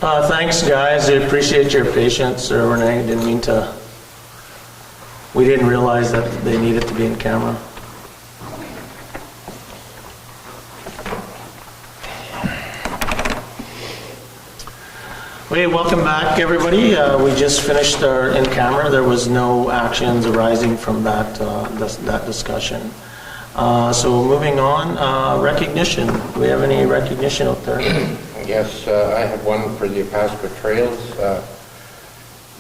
Thanks, guys. I appreciate your patience. Renee, we didn't realize that they needed to be in camera. Okay, welcome back, everybody. We just finished our in camera. There was no actions arising from that discussion. So moving on, recognition. Do we have any recognition out there? Yes, I have one for the Opaska Trails.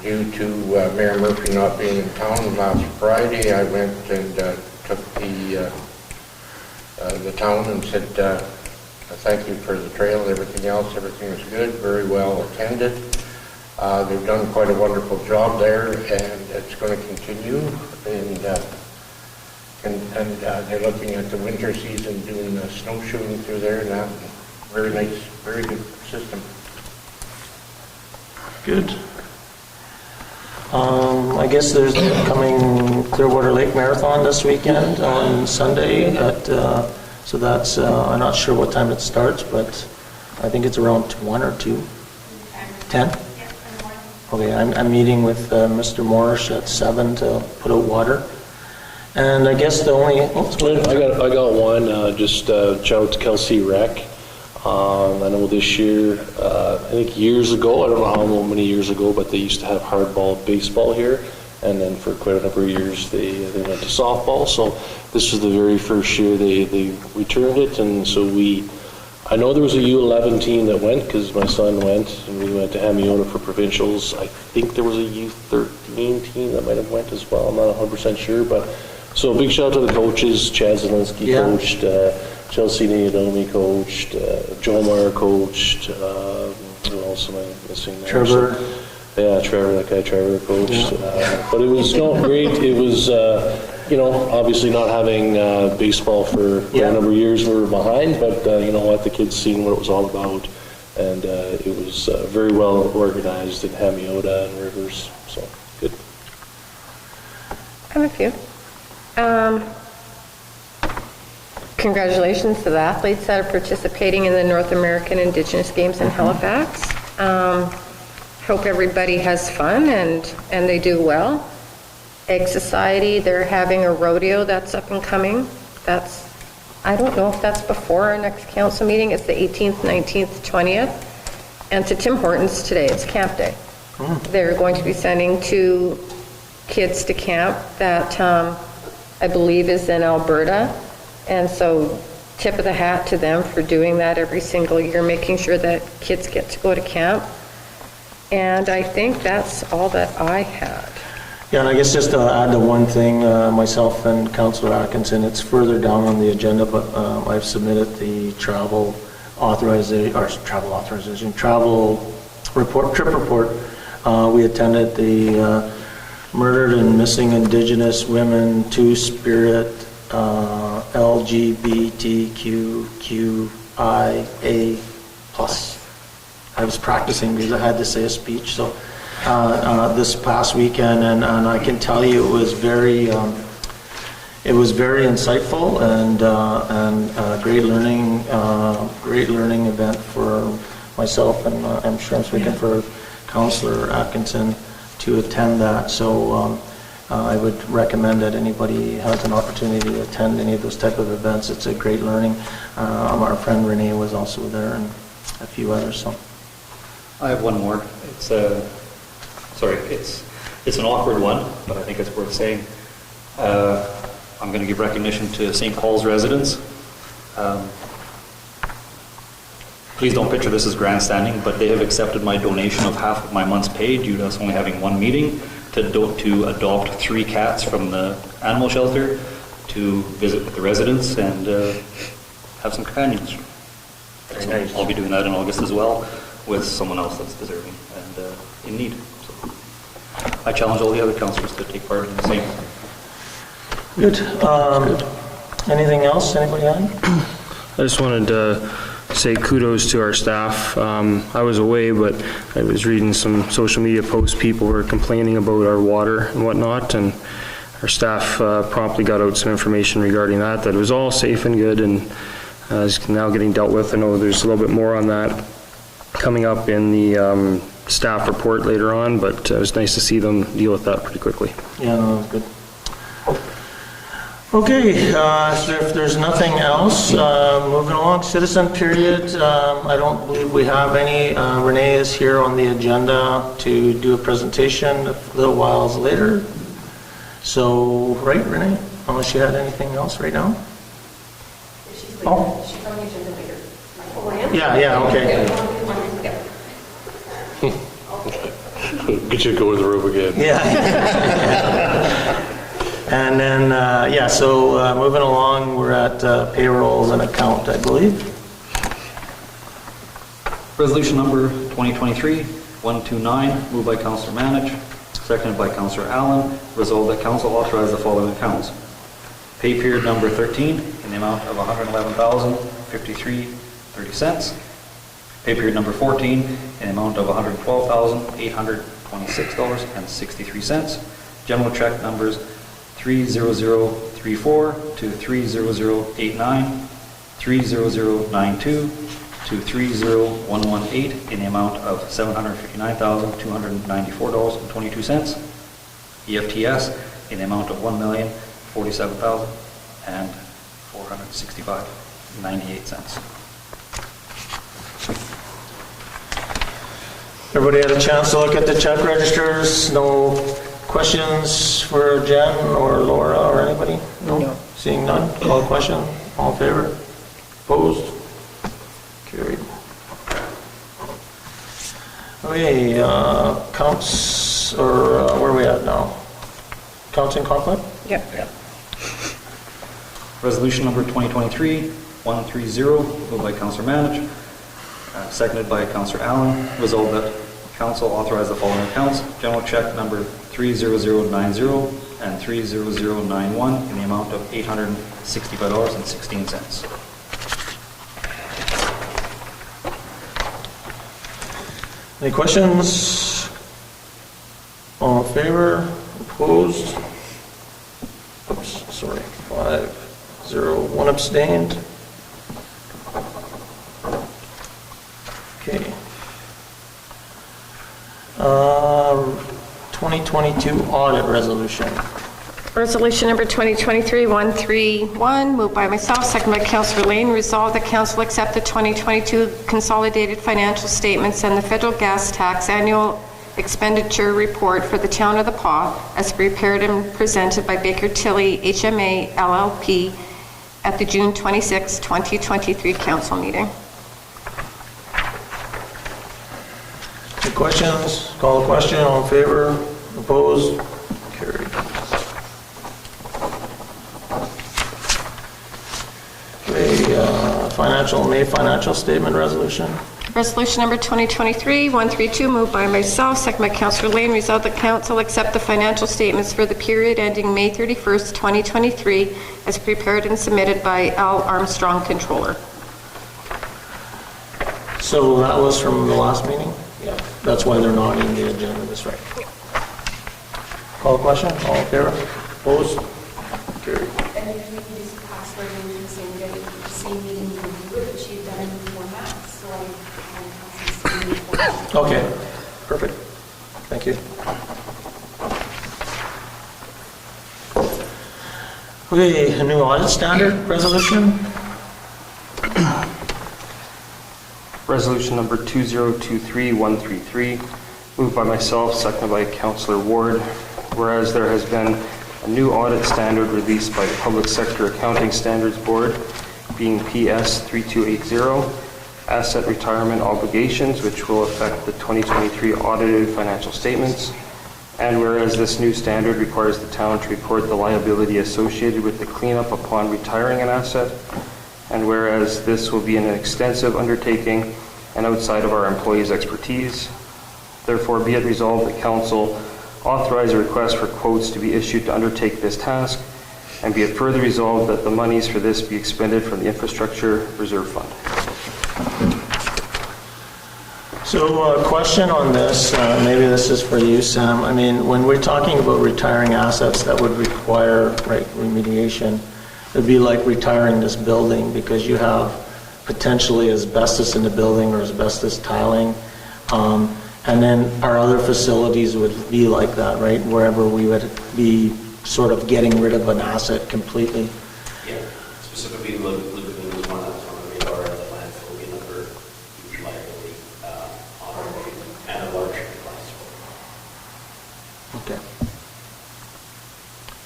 Due to Mayor Murphy not being in town last Friday, I went and took the town and said thank you for the trail. Everything else, everything was good, very well attended. They've done quite a wonderful job there, and it's going to continue. And they're looking at the winter season, doing snowshoeing through there, and that very nice, very good system. Good. I guess there's the upcoming Clearwater Lake Marathon this weekend on Sunday. So that's, I'm not sure what time it starts, but I think it's around 1 or 2? 10? Okay, I'm meeting with Mr. Morris at 7 to put out water. And I guess the only... I got one, just shout out to Kelsey Rec. I know this year, I think years ago, I don't know how many years ago, but they used to have hardball baseball here, and then for quite a number of years they went to softball. So this was the very first year they returned it, and so I know there was a U11 team that went because my son went, and we went to Hamiota for provincials. I think there was a U13 team that might have went as well. I'm not 100% sure, but so a big shout out to the coaches. Chad Zielinski coached. Chelsea Naomi coached, Jomar coached, who else am I missing there? Trevor. That guy Trevor coached. But it was great. It was, obviously not having baseball for a number of years we were behind, but you know what, the kids seen what it was all about, and it was very well organized in Hamiota and Rivers, so good. I have a few. Congratulations to the athletes that are participating in the North American Indigenous Games in Halifax. Hope everybody has fun and they do well. Egg Society, they're having a rodeo that's up and coming. I don't know if that's before our next council meeting. It's the 18th, 19th, 20th. And to Tim Hortons today, it's camp day. They're going to be sending 2 kids to camp that I believe is in Alberta. And so tip of the hat to them for doing that every single year, making sure that kids get to go to camp. And I think that's all that I had. Yeah, and I guess just to add the one thing, myself and Councillor Atkinson, it's further down on the agenda, but I've submitted the travel report, trip report. We attended the Murdered and Missing Indigenous Women Two-Spirit LGBTQIA+. I was practicing because I had to say a speech, so this past weekend, and I can tell you it was very insightful and great learning event for myself, and I'm sure I'm speaking for Councillor Atkinson to attend that. So I would recommend that anybody has an opportunity to attend any of those type of events. It's a great learning. Our friend Renee was also there, and a few others. So I have one more. It's an awkward one, but I think it's worth saying. I'm going to give recognition to St. Paul's residents. Please don't picture this as grandstanding, but they have accepted my donation of half of my month's pay due to us only having one meeting to adopt 3 cats from the animal shelter to visit with the residents and have some companions. So nice. I'll be doing that in August as well with someone else that's deserving and in need. So I challenge all the other councillors to take part in the same. Good. Anything else? Anybody on? I just wanted to say kudos to our staff. I was away, but I was reading some social media posts. People were complaining about our water and whatnot, and our staff promptly got out some information regarding that it was all safe and good and is now getting dealt with. I know there's a little bit more on that coming up in the staff report later on, but it was nice to see them deal with that pretty quickly. Yeah, no, that's good. Okay, so if there's nothing else, moving along, citizen period, I don't believe we have any. Renee is here on the agenda to do a presentation a little whiles later. So, right, Renee, unless you had anything else right now? Oh. She's on the agenda later. Oh, I am? Yeah, okay. Get you to go in the room again. Yeah. And then, so moving along, we're at payrolls and account, I believe. Resolution number 2023-129, moved by Councillor Manich, seconded by Councillor Allen. Resolved that council authorize the following accounts. Pay period number 13 in the amount of $111,053.30. Pay period number 14 in the amount of $112,826.63. General check numbers 30034 to 30089, 30092 to 30118 in the amount of $759,294.22. EFTS in the amount of $1,047,465.98. Everybody had a chance to look at the check registers? No questions for Jen or Laura or anybody? No. Seeing none, call a question. All in favor? Opposed? Carried. Okay, counts, or where are we at now? Counts in conflict? Yep. Resolution number 2023-130, moved by Councillor Manich, seconded by Councillor Allen. Resolved that council authorize the following accounts. General check number 30090 and 30091 in the amount of $865.16. Any questions? All in favor? Opposed? Oops, sorry. 5-0, 1 abstained. Okay. 2022 audit resolution. Resolution number 2023-131, moved by myself, seconded by Councillor Lane. Resolved that council accept the 2022 consolidated financial statements and the federal gas tax annual expenditure report for the town of The Pas as prepared and presented by Baker Tilly HMA LLP at the June 26, 2023 council meeting. Any questions? Call the question. All in favor? Opposed? Carried. Okay, May financial statement resolution. Resolution number 2023-132, moved by myself, seconded by Councillor Lane. Resolved that council accept the financial statements for the period ending May 31st, 2023, as prepared and submitted by L. Armstrong, Controller. So that was from the last meeting? Yeah. That's why they're not in the agenda, that's right. Call the question, all in favor? Opposed? Carried. And if you can just pass resolution same day, same meeting you review it, but she'd done it in format, so I pass this to you. Okay, perfect. Thank you. Okay, a new audit standard resolution. Resolution number 2023-133, moved by myself, seconded by Councillor Ward. Whereas there has been a new audit standard released by the Public Sector Accounting Standards Board, being PS 3280, asset retirement obligations, which will affect the 2023 audited financial statements. And whereas this new standard requires the town to report the liability associated with the cleanup upon retiring an asset, and whereas this will be an extensive undertaking and outside of our employees' expertise, therefore be it resolved that council authorize a request for quotes to be issued to undertake this task, and be it further resolved that the monies for this be expended from the Infrastructure Reserve Fund. So a question on this, maybe this is for you, Sam. I mean, when we're talking about retiring assets that would require remediation, it'd be like retiring this building because you have potentially asbestos in the building or asbestos tiling. And then our other facilities would be like that, right? Wherever we would be sort of getting rid of an asset completely. Yeah, specifically Lagoon was one that's on the radar, the landfill will be another huge liability on our way, and a large class. Okay.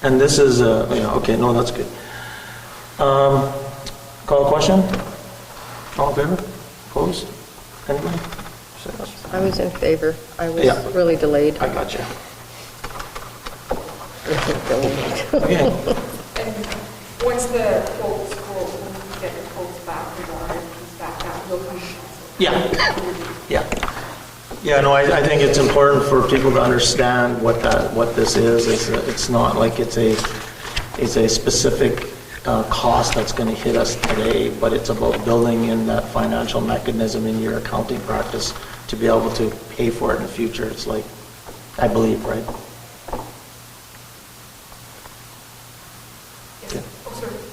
And this is, okay, no, that's good. Call a question? All in favor? Opposed? Anybody? Say yes. I was in favor. I was Yeah. really delayed. I got you. Delayed. Okay. And once the quotes, when we get the quotes back, the water comes back, that will come. Yeah. Yeah. Yeah, no, I think it's important for people to understand what this is. It's not like it's a specific cost that's going to hit us today, but it's about building in that financial mechanism in your accounting practice to be able to pay for it in the future. It's like, I believe, right? Yeah.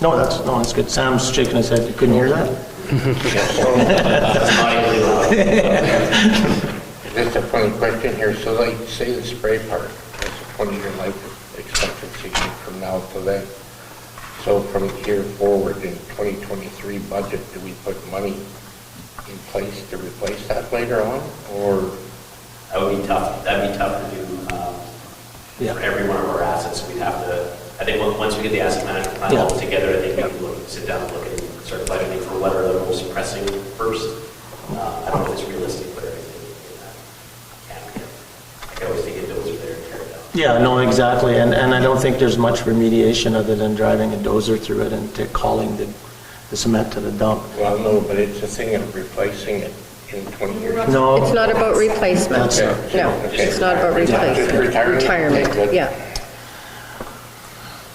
No, that's good. Sam's shaking his head. You couldn't hear that? That's not really loud. Just a funny question here, so like, say the spray part, that's a 20-year life expectancy from now to then. So from here forward in 2023 budget, do we put money in place to replace that later on, or? That would be tough, that'd be tough to do Yeah. for every one of our assets. We'd have to, I think once we get the asset management plan Yeah. all together, I think we can sit down and look and start budgeting for what are the most pressing first. I don't know if it's realistic, but everything in that can. I can always take a dozer there and tear it down. Yeah, no, exactly, and I don't think there's much remediation other than driving a dozer through it and calling the cement to the dump. Well, no, but it's a thing of replacing it in 20 years. No. It's not about replacement. That's- No, it's not about replacement. Retirement, yeah.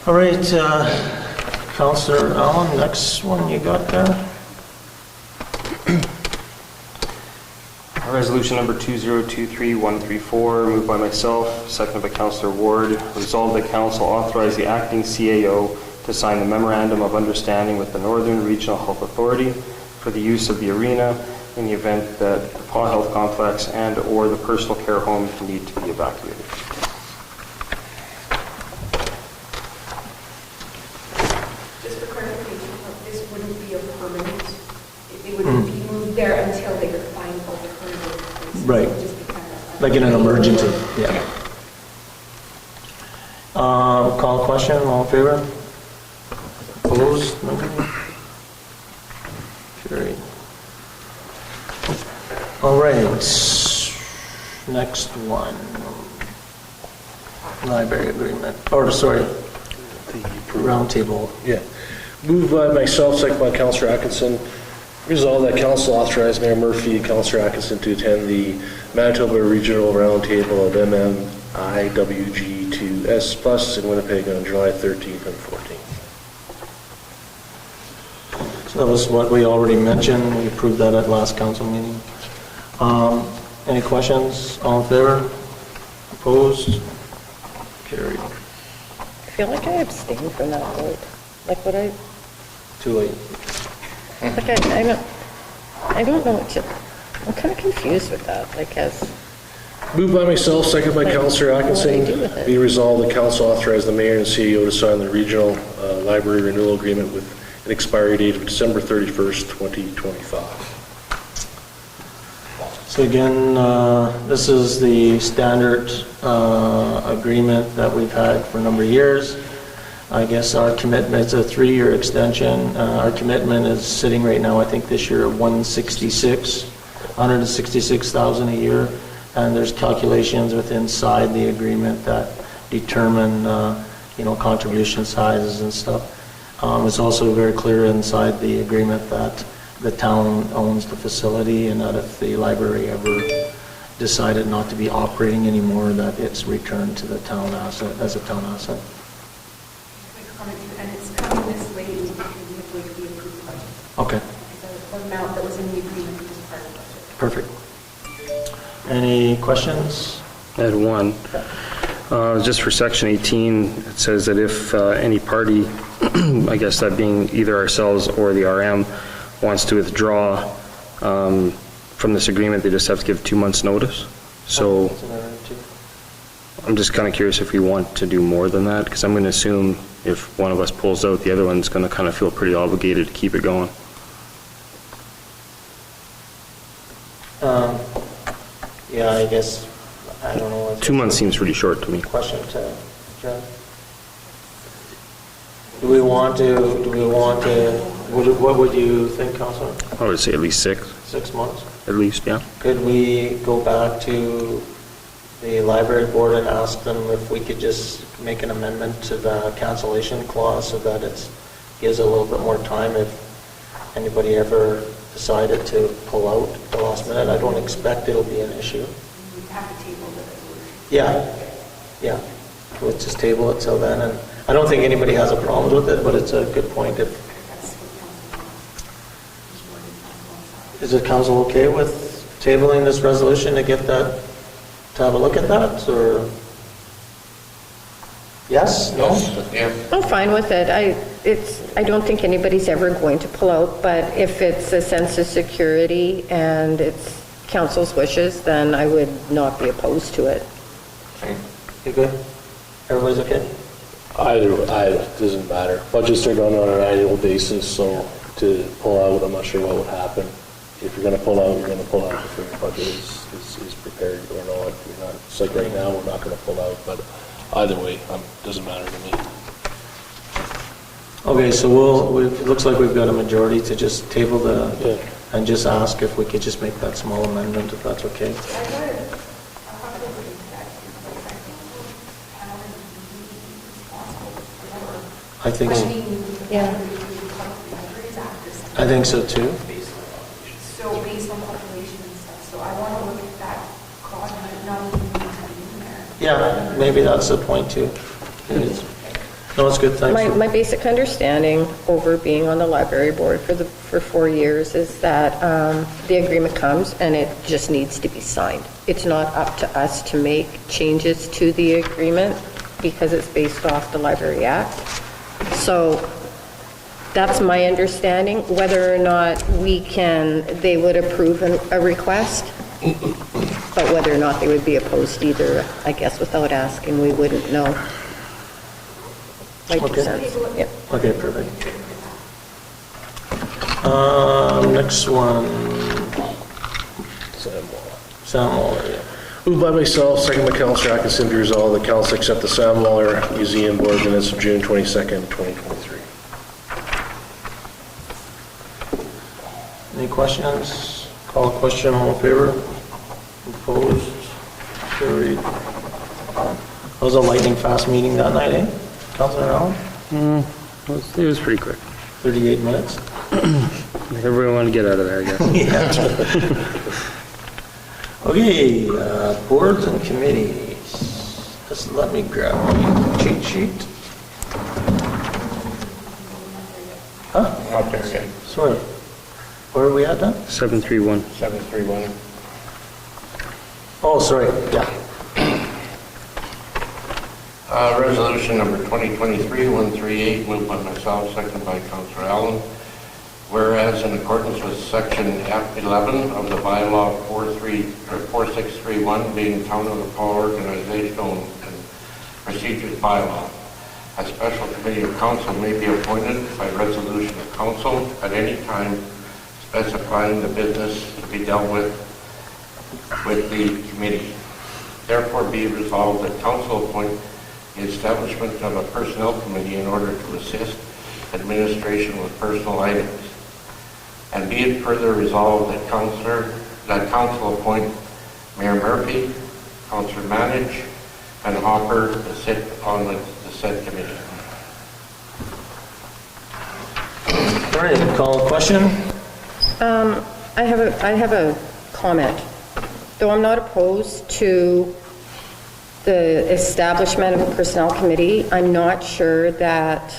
All right, Councillor Allen, next one you got there? Resolution number 2023-134, moved by myself, seconded by Councillor Ward. Resolved that council authorize the acting CAO to sign the memorandum of understanding with the Northern Regional Health Authority for the use of the arena in the event that the Paw Health Complex and/or the personal care home need to be evacuated. Just for clarification, this wouldn't be a permanent, it wouldn't be moved there until they could find alternative places. Right. It would just be kind of Like in an emergency, yeah. Call a question, all in favor? Opposed? Nobody? Carried. All right, next one. Library agreement, or sorry, roundtable. Yeah. Moved by myself, second by Councillor Atkinson. Resolved that council authorize Mayor Murphy and Councillor Atkinson to attend the Manitoba Regional Roundtable of MMIWG2S+ in Winnipeg on July 13th and 14th. So that was what we already mentioned, we approved that at last council meeting. Any questions, all in favor? Opposed? Carried. I feel like I abstained from that vote. Like what I, Too late. like I don't know what to, I'm kind of confused with that, like as, Moved by myself, second by Councillor What do Atkinson. you do with it? Be resolved that council authorize the mayor and CEO to sign the regional library renewal agreement with an expiry date of December 31st, 2025. So again, this is the standard agreement that we've had for a number of years. I guess our commitment is a 3-year extension. Our commitment is sitting right now, I think this year, at 166,000 a year. And there's calculations within inside the agreement that determine, contribution sizes and stuff. It's also very clear inside the agreement that the town owns the facility, and that if the library ever decided not to be operating anymore, that it's returned to the town asset, as a town asset. And it's coming this late with the approved budget. Okay, The amount that was in the agreement was part of the budget. perfect. Any questions? I had one. Just for section 18, it says that if any party, I guess that being either ourselves or the RM, wants to withdraw from this agreement, they just have to give 2 months' notice. So Isn't that right, too? I'm just kind of curious if we want to do more than that, because I'm going to assume if one of us pulls out, the other one's going to kind of feel pretty obligated to keep it going. Yeah, I guess, I don't know. 2 months seems pretty short to me. Question to Jen. Do we want to, what would you think, Councilor? I would say at least 6, 6 months? at least, yeah. Could we go back to the library board and ask them if we could just make an amendment to the cancellation clause so that it gives a little bit more time if anybody ever decided to pull out at the last minute? I don't expect it'll be an issue. We have to table the resolution. Yeah. We'll just table it till then, and I don't think anybody has a problem with it, but it's a good point. That's what council wants. Just wording council wants. Is the council okay with tabling this resolution to get that, to have a look at that, or? Yes? No? Yeah. I'm fine with it. I don't think anybody's ever going to pull out, but if it's a sense of security and it's council's wishes, then I would not be opposed to it. You good? Everybody's okay? Either, doesn't matter. Budgets are done on an annual basis, so to pull out, I'm not sure what would happen. If you're gonna pull out, you're gonna pull out before your budget is prepared or not. You're not, it's like right now, we're not gonna pull out, but either way, doesn't matter to me. Okay, so it looks like we've got a majority to just table Yeah. and just ask if we could just make that small amendment, if that's okay. I wanted, I'll have to look into that too, because I think Helen is responsible for I think, questioning Yeah. the Public Records Act or something. I think so too. So based on population and stuff, so I want to look at that clause, and not even need to be in there. Yeah, maybe that's the point too. No, it's good, thanks. My basic understanding over being on the library board for 4 years is that the agreement comes and it just needs to be signed. It's not up to us to make changes to the agreement because it's based off the Library Act. So that's my understanding. Whether or not they would approve a request, but whether or not they would be opposed either, I guess without asking, we wouldn't know. Like Okay. sense. Yeah. Okay, perfect. Next one, Sam Waller, yeah. Moved by myself, second by Councilor Atkinson, be resolved that council accept the Sam Waller Museum Board minutes of June 22nd, 2023. Any questions? Call a question, all in favor? Opposed? Carried. That was a lightning fast meeting that night, eh? Councilor Allen? It was pretty quick. 38 minutes? Everyone wanted to get out of there, I guess. Okay, boards and committees. Just let me grab my cheat sheet. Huh? Not there yet. Sorry. Where are we at then? 731. 731. Oh, sorry, yeah. Resolution number 2023-138, moved by myself, second by Councilor Allen. Whereas in accordance with section F11 of the bylaw 4631, being Town of the Paul organizational and procedures bylaw, a special committee of council may be appointed by resolution of council at any time specifying the business to be dealt with the committee. Therefore be resolved that council appoint the establishment of a personnel committee in order to assist administration with personal items. And be it further resolved that council appoint Mayor Murphy, Councilor Manage, and Hopper to sit on the said committee. All right, call a question? I have a comment. Though I'm not opposed to the establishment of a personnel committee, I'm not sure that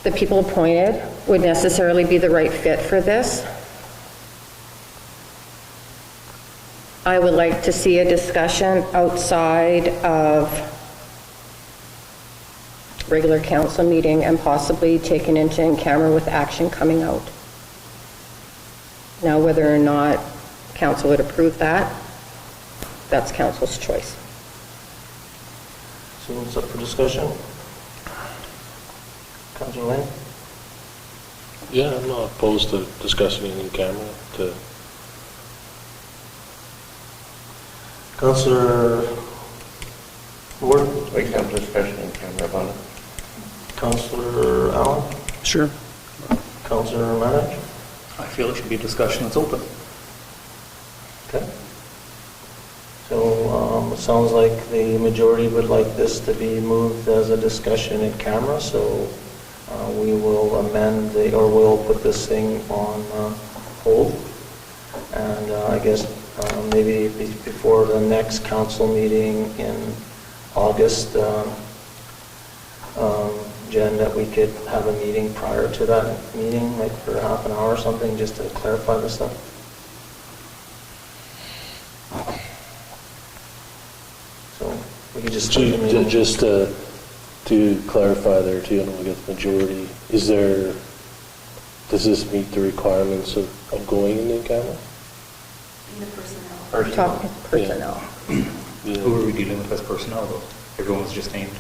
the people appointed would necessarily be the right fit for this. I would like to see a discussion outside of regular council meeting and possibly taken into in camera with action coming out. Now, whether or not council would approve that, that's council's choice. So it's up for discussion. Councilor Wayne? Yeah, I'm not opposed to discussing it in camera, to Councilor Ward? We can have discussion in camera about it. Councilor Allen? Sure. Councilor Manich? I feel it should be a discussion that's open. Okay. So it sounds like the majority would like this to be moved as a discussion in camera, so we will amend or we'll put this thing on hold. And I guess maybe before the next council meeting in August, Jen, that we could have a meeting prior to that meeting, like for half an hour or something, just to clarify this stuff. So we could just start the meeting. just to clarify there too, and we get the majority, does this meet the requirements of going in camera? In the personnel. We're talking personnel. Who are we dealing with as personnel, though? Everyone's just named.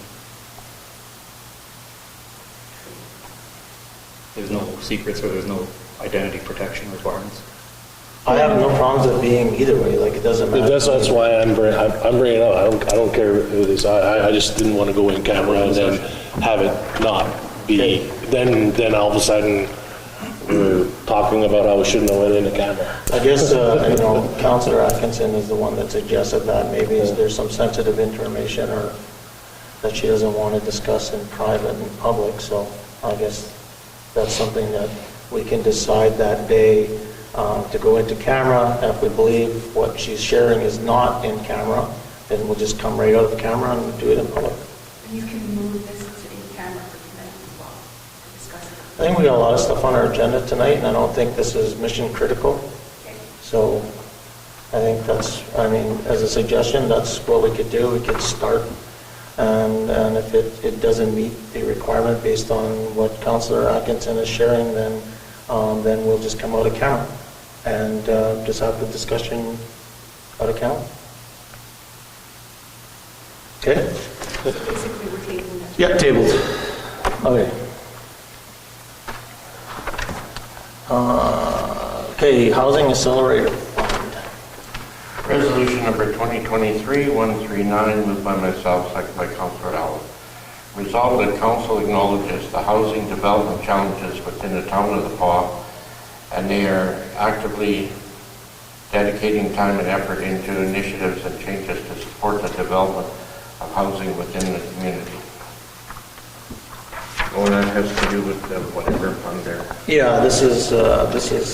There's no secrets or there's no identity protection requirements. I have no problems with being either way, like it doesn't matter. That's why I'm bringing it up. I don't care who it is. I just didn't want to go in camera and then have it not be. Then all of a sudden we're talking about how we shouldn't have went in the camera. I guess, Councilor Atkinson is the one that suggested that maybe there's some sensitive information or that she doesn't want to discuss in private and public, so I guess that's something that we can decide that day to go into camera. If we believe what she's sharing is not in camera, then we'll just come right out of camera and do it in public. And you can move this to in camera for tonight as well, to discuss it. I think we got a lot of stuff on our agenda tonight, and I don't think this is mission critical. Okay. So I think that's, as a suggestion, that's what we could do. We could start, and if it doesn't meet the requirement based on what Councillor Atkinson is sharing, then we'll just come out of camera and just have the discussion out of camera. Okay? So basically, we're tabling that. Yeah, tabled. Okay. Okay, Housing Accelerator Fund. Resolution number 2023-139, moved by myself, second by Councilor Allen. Resolved that council acknowledges the housing development challenges within the town of The Pas, and they are actively dedicating time and effort into initiatives and changes to support the development of housing within the community. Well, that has to do with the whatever fund there. Yeah, this is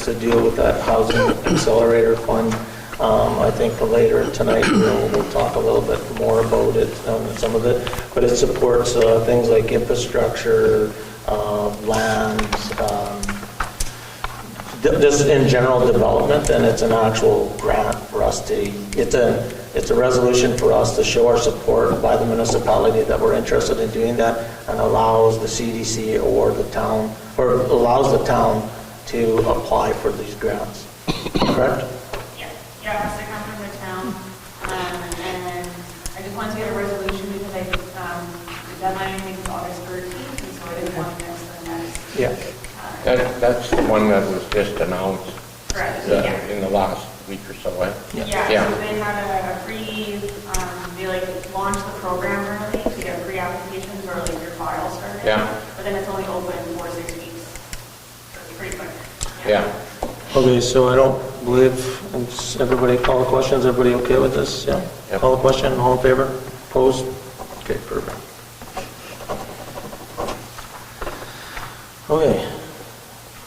to deal with that Housing Accelerator Fund. I think later tonight we'll talk a little bit more about it, some of it, but it supports things like infrastructure, land, just in general development, and it's an actual grant for us to, it's a resolution for us to show our support by the municipality that we're interested in doing that, and allows the CDC or the town, or allows the town to apply for these grants. Correct? Yeah, it has to come from the town, and I just wanted to get a resolution because I think the deadline, I think, is August 13th, and so I didn't want to miss the next. Yeah. That's the one that was just announced Correct, yeah. in the last week or so, eh? Yeah, so they had a free, they launched the program early to get free applications or your file started. Yeah. But then it's only open for 6 weeks, so it's pretty quick. Yeah. Okay, so I don't believe, everybody call the questions, everybody okay with this? Yeah? Yep. Call the question, all in favor? Opposed? Okay, perfect. Okay,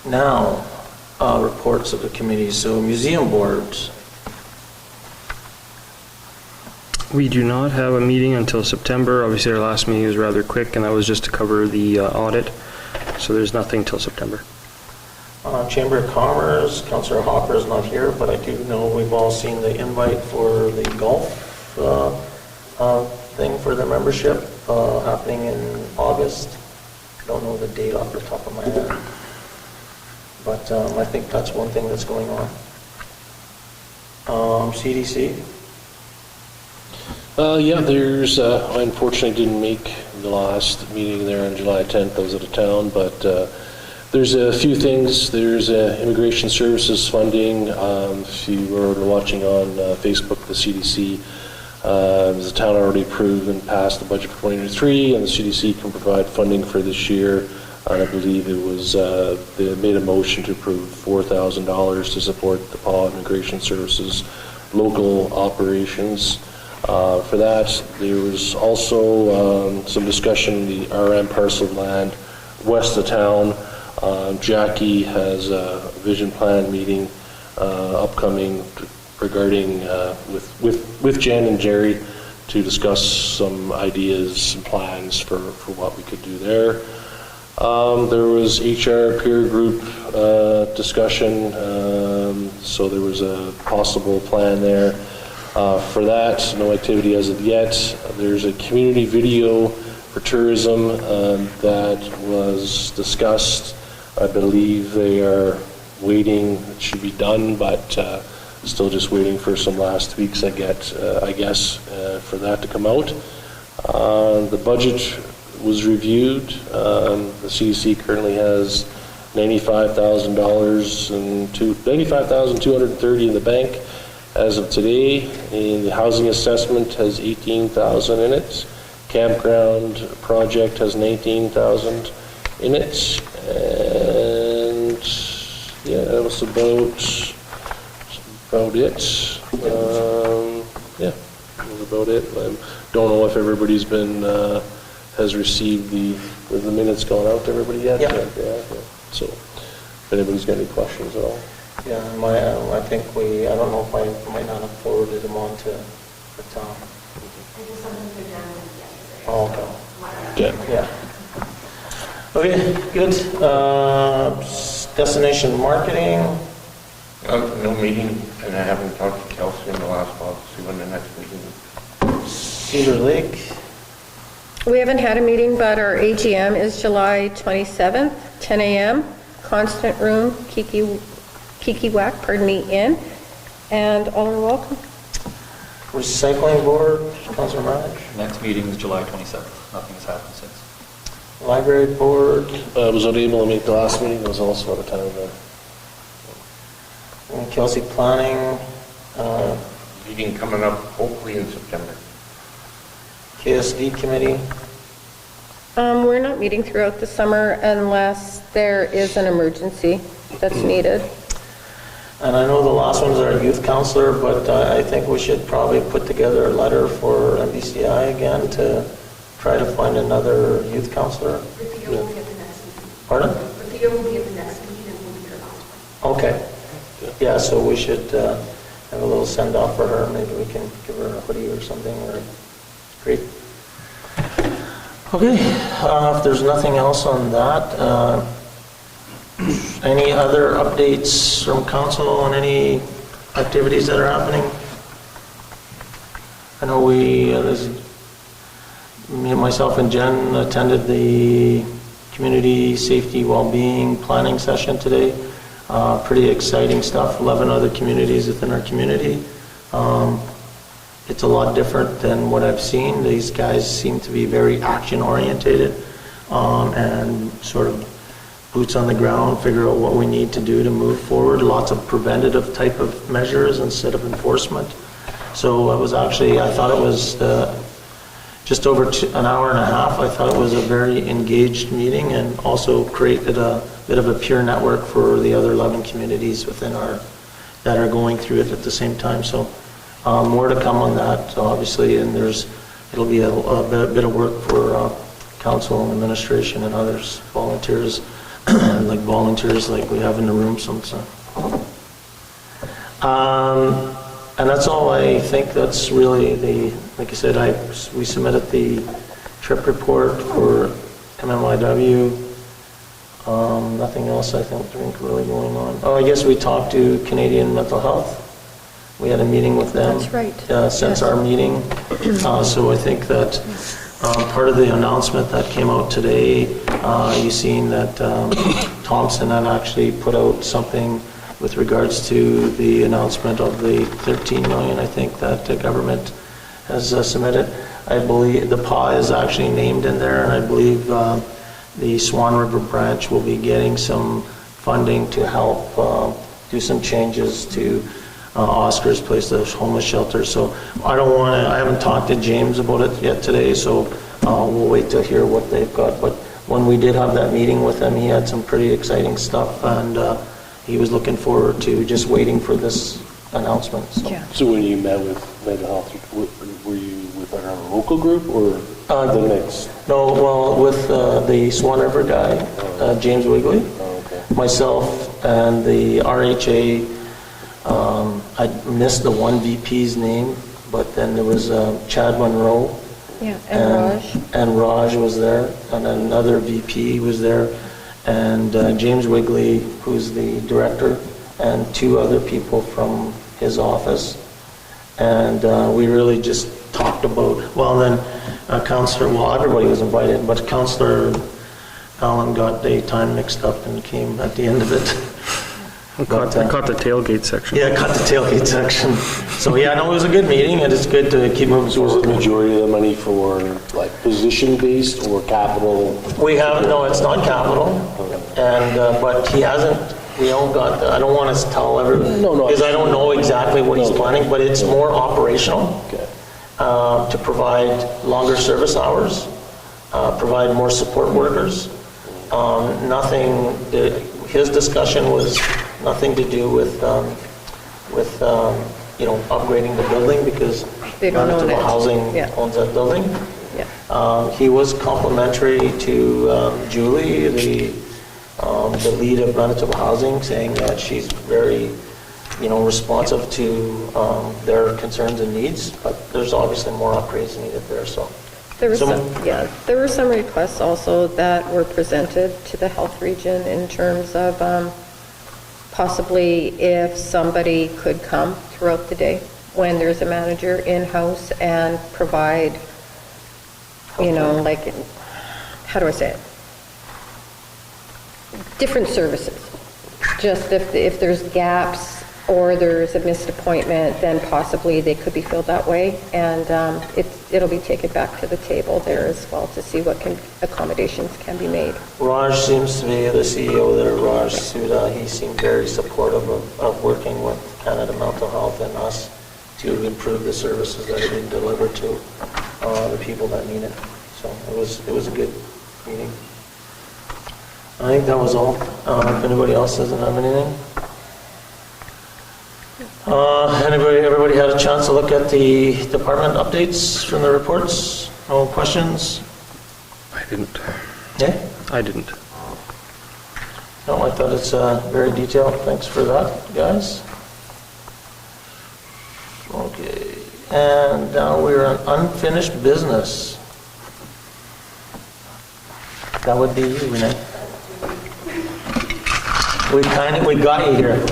now, reports of the committee. So museum boards, We do not have a meeting until September. Obviously, our last meeting was rather quick, and that was just to cover the audit. So there's nothing till September. Chamber of Commerce, Councillor Hopper is not here, but I do know we've all seen the invite for the golf thing for the membership. happening in August. Don't know the date off the top of my head. But I think that's one thing that's going on. CDC? Yeah, I unfortunately didn't make the last meeting there on July 10th. I was out of town, but there's a few things. There's immigration services funding. If you were watching on Facebook, the CDC, the town already approved and passed the budget for 2023, and the CDC can provide funding for this year. And I believe it was, they made a motion to approve $4,000 to support the PAW Immigration Services local operations. For that, there was also some discussion, the RM parcel of land west of town. Jackie has a vision plan meeting upcoming regarding with Jen and Jerry to discuss some ideas and plans for what we could do there. There was HR peer group discussion, so there was a possible plan there. For that, no activity as of yet. There's a community video for tourism that was discussed. I believe they are waiting, it should be done, but still just waiting for some last tweaks I guess, for that to come out. The budget was reviewed. The CDC currently has $95,230 in the bank as of today, and the housing assessment has $18,000 in it. Campground project has $19,000 in it, and yeah, that was about it. Yeah, that was about it. I don't know if everybody's been has received the minutes going out to everybody yet. Yeah. So, if anybody's got any questions at all. Yeah, I think I don't know if I might not have forwarded them on to the town. I just something to Jen yesterday. Oh, okay. Yeah. Yeah. Okay, good. Destination marketing. No meeting, and I haven't talked to Kelsey in the last while to see when the next meeting is. Cedar Lake. We haven't had a meeting, but our AGM is July 27th, 10 a.m., Constant Room, Kikiwak, Inn, and all are welcome. Recycling board, Councilor March. Next meeting is July 27th. Nothing has happened since. Library board. I was unable to make the last meeting. I was also out of town then. And Kelsey planning. Meeting coming up hopefully in September. KSD committee. We're not meeting throughout the summer unless there is an emergency that's needed. And I know the last one's our youth counselor, but I think we should probably put together a letter for MBCI again to try to find another youth counselor. Rithia will be at the next meeting. Pardon? Rithia will be at the next meeting and we'll be here last one. Okay. Yeah, so we should have a little send-off for her. Maybe we can give her a hoodie or something. Great. Okay, if there's nothing else on that, any other updates from council on any activities that are happening? I know myself and Jen attended the community safety well-being planning session today. Pretty exciting stuff, 11 other communities within our community. It's a lot different than what I've seen. These guys seem to be very action-orientated and sort of boots on the ground, figure out what we need to do to move forward. Lots of preventative type of measures instead of enforcement. So I thought it was just over an hour and a half. I thought it was a very engaged meeting and also created a bit of a peer network for the other 11 communities within that are going through it at the same time. So more to come on that, obviously, and it'll be a bit of work for council and administration and others, volunteers like we have in the room sometimes. And that's all. I think that's really like I said, we submitted the trip report for MMIW. Nothing else I think really going on. Oh, I guess we talked to Canadian Mental Health. We had a meeting with them. That's right. Since our meeting. So I think that Part of the announcement that came out today, you seen that Thompson had actually put out something with regards to the announcement of the 13 million, I think, that the government has submitted. I believe the PA is actually named in there, and I believe the Swan River branch will be getting some funding to help do some changes to Oscar's place, the homeless shelter. So I haven't talked to James about it yet today, so we'll wait to hear what they've got. But when we did have that meeting with him, he had some pretty exciting stuff, and he was looking forward to just waiting for this announcement. So. Yeah. So when you met with mental health, were you with our local group or the mix? No, well, with the Swan River guy, James Wigley, myself, and the RHA. I missed the one VP's name, but then there was Chad Monroe. Yeah, and Raj. And Raj was there, and another VP was there, and James Wigley, who's the director, and 2 other people from his office. And we really just talked about, well, then Councillor, well, everybody was invited, but Councillor Allen got the time mixed up and came at the end of it. I caught the tailgate section. Yeah, cut the tailgate section. So yeah, no, it was a good meeting, and it's good to keep moving So is forward. the majority of the money for like position-based or capital? No, it's not capital, and, but he hasn't, we don't got, I don't want to tell everyone, No. because I don't know exactly what he's planning, but it's more operational, Okay. to provide longer service hours, provide more support workers. Nothing, his discussion was nothing to do with upgrading the building, because They don't own Manitoba it. Housing Yeah. owns that building. Yeah. He was complimentary to Julie, the lead of Manitoba Housing, saying that she's very, responsive to their concerns and needs, but there's obviously more upgrades needed there, so. There were Some- there were some requests also that were presented to the health region in terms of possibly if somebody could come throughout the day when there's a manager in-house and provide, like, how do I say it? Different services. Just if there's gaps or there's a missed appointment, then possibly they could be filled that way. And it'll be taken back to the table there as well to see what accommodations can be made. Raj seems to be the CEO there, Raj Suda. He seemed very supportive of working with Canada Mental Health and us to improve the services that are being delivered to the people that need it. So it was a good meeting. I think that was all. If anybody else doesn't have anything. Everybody had a chance to look at the department updates from the reports? No questions? I didn't. Yeah? I didn't. No, I thought it's very detailed. Thanks for that, guys. Okay, and now we're on unfinished business. That would be you, Renee. We got you here.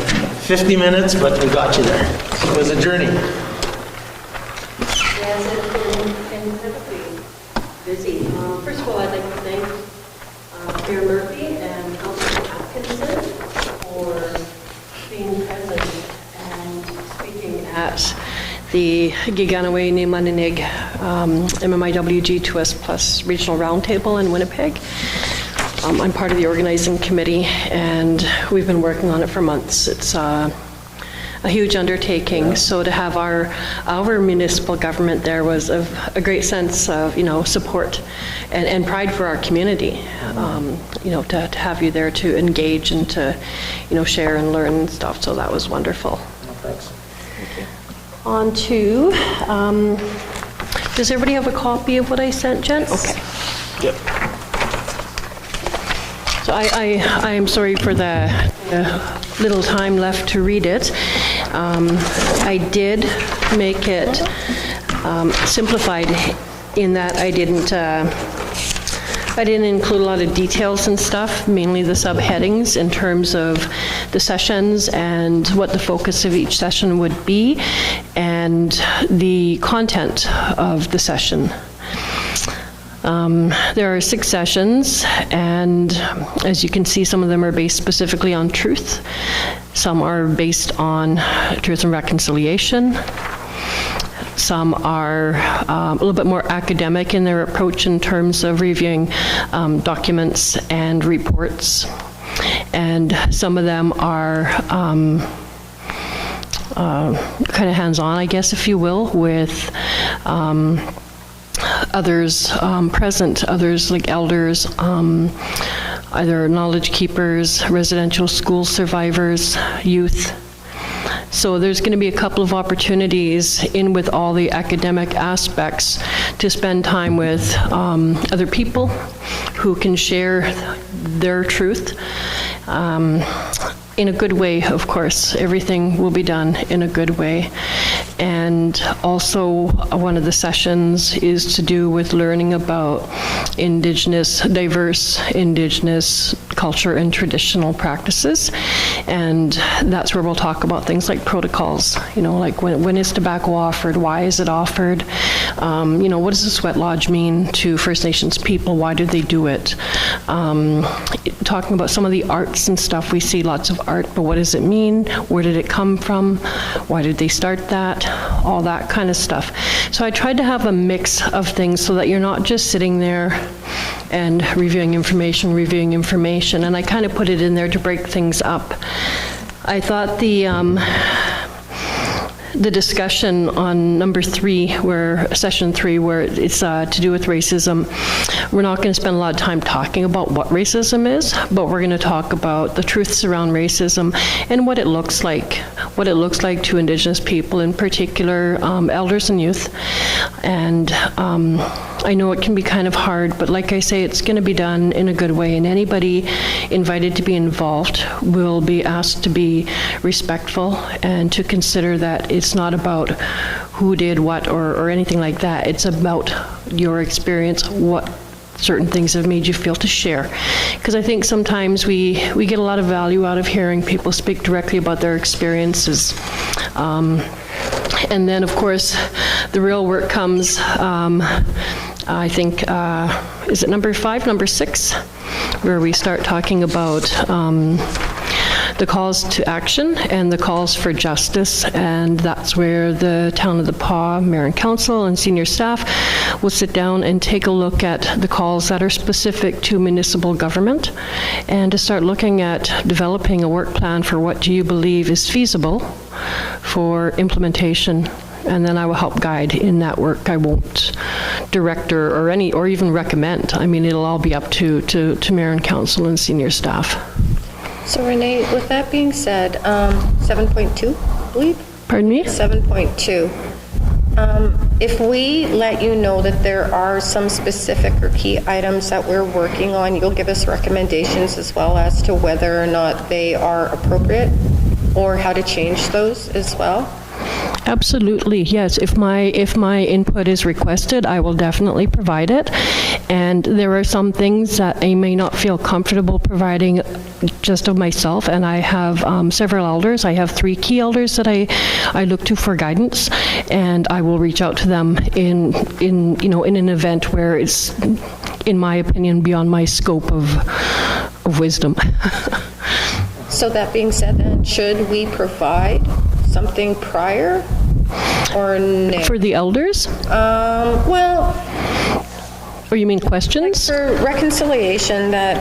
50 minutes, but we got you there. It was a journey. Yes, it's been incredibly busy. First of all, I'd like to thank Mayor Murphy and Councilor Atkinson for being present and speaking at the Giganaway Nemaninig MMIW G2S Plus Regional Roundtable in Winnipeg. I'm part of the organizing committee, and we've been working on it for months. It's a huge undertaking, so to have our municipal government there was a great sense of, support and pride for our community, to have you there to engage and to, share and learn and stuff, so that was wonderful. Thanks. On to, does everybody have a copy of what I sent, Jen? Okay. Yep. So I am sorry for the little time left to read it. I did make it simplified in that I didn't include a lot of details and stuff, mainly the subheadings in terms of the sessions and what the focus of each session would be and the content of the session. There are 6 sessions, and as you can see, some of them are based specifically on truth. Some are based on truth and reconciliation. Some are a little bit more academic in their approach in terms of reviewing documents and reports. And some of them are kind of hands-on, I guess, if you will, with others present, others like elders, either knowledge keepers, residential school survivors, youth. So there's going to be a couple of opportunities in with all the academic aspects to spend time with other people who can share their truth. In a good way, of course. Everything will be done in a good way. And also, one of the sessions is to do with learning about diverse Indigenous culture and traditional practices. And that's where we'll talk about things like protocols, like when is tobacco offered, why is it offered, what does the sweat lodge mean to First Nations people, why do they do it? Talking about some of the arts and stuff, we see lots of art, but what does it mean? Where did it come from? Why did they start that? All that kind of stuff. So I tried to have a mix of things so that you're not just sitting there and reviewing information, and I kind of put it in there to break things up. I thought the discussion on number 3, session 3, where it's to do with racism, we're not going to spend a lot of time talking about what racism is, but we're going to talk about the truths around racism and what it looks like to Indigenous people, in particular elders and youth. And I know it can be kind of hard, but like I say, it's going to be done in a good way, and anybody invited to be involved will be asked to be respectful and to consider that it's not about who did what or anything like that. It's about your experience, what certain things have made you feel to share. Because I think sometimes we get a lot of value out of hearing people speak directly about their experiences. And then, of course, the real work comes, I think, is it number 6, where we start talking about the calls to action and the calls for justice, and that's where the Town of the Pas, Mayor and Council, and senior staff will sit down and take a look at the calls that are specific to municipal government, and to start looking at developing a work plan for what do you believe is feasible for implementation. And then I will help guide in that work. I won't direct or even recommend. I mean, it'll all be up to Mayor and Council and senior staff. So Renee, with that being said, 7.2, I believe? Pardon me? 7.2. If we let you know that there are some specific or key items that we're working on, you'll give us recommendations as well as to whether or not they are appropriate or how to change those as well? Absolutely, yes. If my input is requested, I will definitely provide it. And there are some things that I may not feel comfortable providing just of myself, and I have several elders. I have 3 key elders that I look to for guidance, and I will reach out to them in an event where it's, in my opinion, beyond my scope of wisdom. So that being said, then, should we provide something prior or no? For the elders? Well, or you mean questions? for reconciliation, that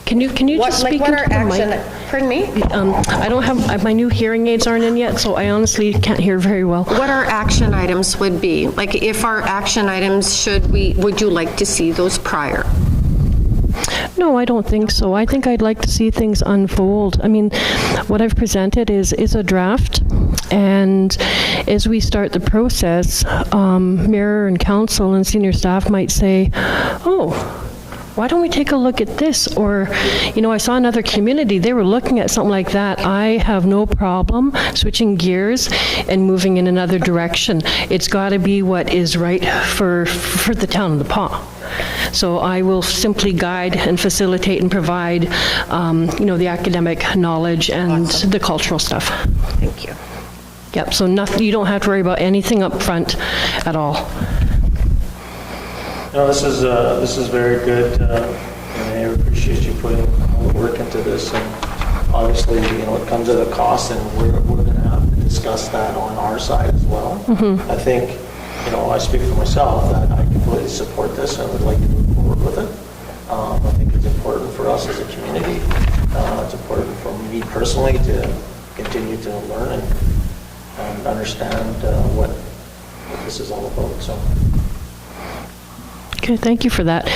Can you just speak what into our the action? mic? Pardon me. I don't have, my new hearing aids aren't in yet, so I honestly can't hear very well. What our action items would be? Like, if our action items would you like to see those prior? No, I don't think so. I think I'd like to see things unfold. I mean, what I've presented is a draft, and as we start the process, Mayor and Council and senior staff might say, oh, why don't we take a look at this? Or, I saw another community, they were looking at something like that. I have no problem switching gears and moving in another direction. It's got to be what is right for the Town of the Pas. So I will simply guide and facilitate and provide, the academic knowledge and the cultural stuff. Thank you. Yep, so nothing, you don't have to worry about anything up front at all. No, this is very good, and I appreciate you putting all the work into this, and obviously, it comes at a cost, and we're going to have to discuss that on our side as well. I think, I speak for myself, that I completely support this and would like to move forward with it. I think it's important for us as a community. It's important for me personally to continue to learn and understand what this is all about, so. Okay, thank you for that.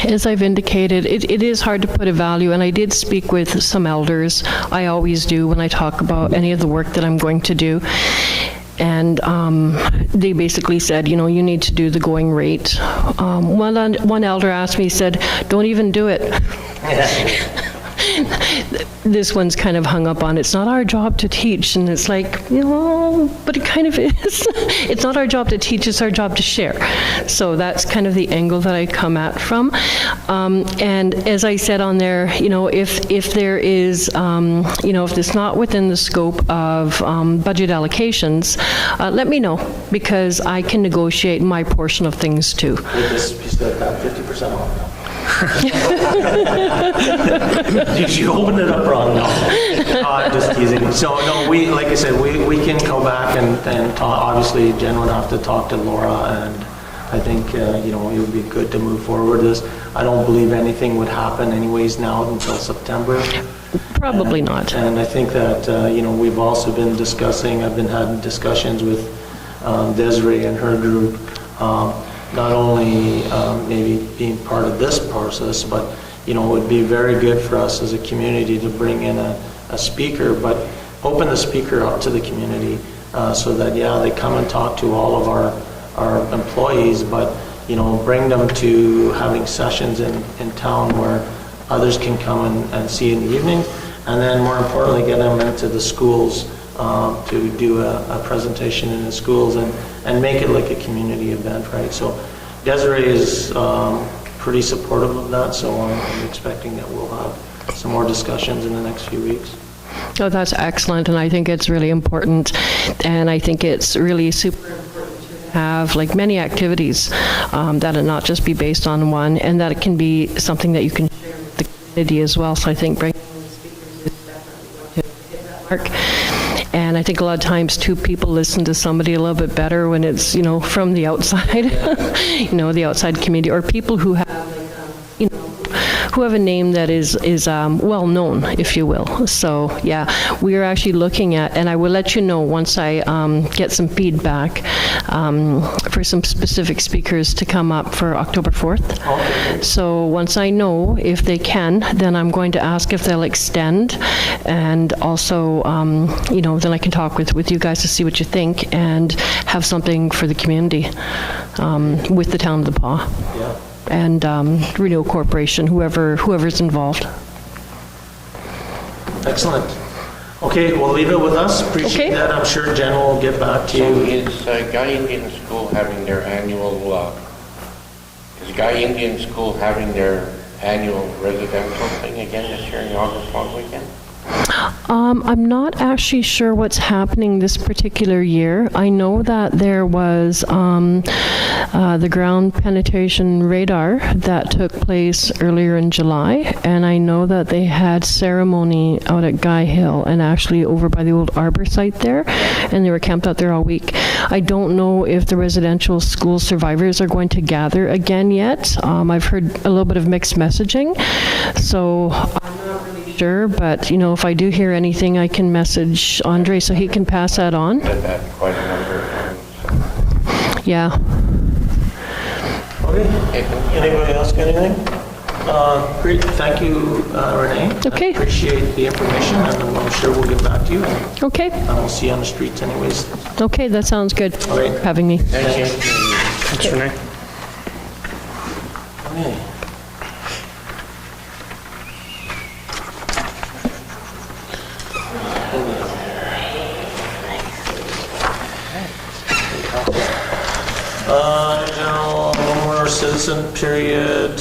As I've indicated, it is hard to put a value, and I did speak with some elders. I always do when I talk about any of the work that I'm going to do. And they basically said, you need to do the going rate. One elder asked me, he said, don't even do it. This one's kind of hung up on, it's not our job to teach, and it's like, but it kind of is. It's not our job to teach, it's our job to share. So that's kind of the angle that I come at from. And as I said on there, if there is, if it's not within the scope of budget allocations, let me know, because I can negotiate my portion of things too. With this piece of that 50% off now. You opened it up wrong. No, I'm just teasing. So no, like I said, we can go back and talk. Obviously, Jen would have to talk to Laura, and I think it would be good to move forward with this. I don't believe anything would happen anyways now until September. Probably not. And I think that we've also been discussing. I've been having discussions with Desiree and her group. Not only maybe being part of this process, but it would be very good for us as a community to bring in a speaker, but open the speaker up to the community so that, they come and talk to all of our employees, but, bring them to having sessions in town where others can come and see in the evenings, and then more importantly, get them into the schools to do a presentation in the schools and make it like a community event, right? So Desiree is pretty supportive of that, so I'm expecting that we'll have some more discussions in the next few weeks. Oh, that's excellent, and I think it's really important, and I think it's really super important to have like many activities that it not just be based on one, and that it can be something that you can share with the community as well. So I think bringing in the speakers is definitely going to hit that mark. And I think a lot of times too, people listen to somebody a little bit better when it's from the outside, the outside community, or people who have who have a name that is well known, if you will. So yeah, we are actually looking at, and I will let you know once I get some feedback for some specific speakers to come up for October 4th. Okay. So once I know if they can, then I'm going to ask if they'll extend, and also then I can talk with you guys to see what you think and have something for the community with the town of the Pas. Yeah. And Renew Corporation, whoever's involved. Excellent. Okay, we'll leave it with us. Appreciate that. I'm sure Jen will get back to So you. is Guy Indian School having their annual residential thing again this year in the August long weekend? I'm not actually sure what's happening this particular year. I know that there was the ground penetration radar that took place earlier in July, and I know that they had ceremony out at Guy Hill and actually over by the old Arbor site there, and they were camped out there all week. I don't know if the residential school survivors are going to gather again yet. I've heard a little bit of mixed messaging, so I'm not really sure, but if I do hear anything, I can message Andre so he can pass that on. Said that quite a number of times. Yeah. Okay. Anybody else got anything? Great. Thank you, Renee. Okay. I appreciate the information, and I'm sure we'll get back to you. And Okay. we'll see you on the streets anyways. Okay, that sounds good. All right. Having me. Thank you. Thanks, Renee. Okay. Now, one more citizen period.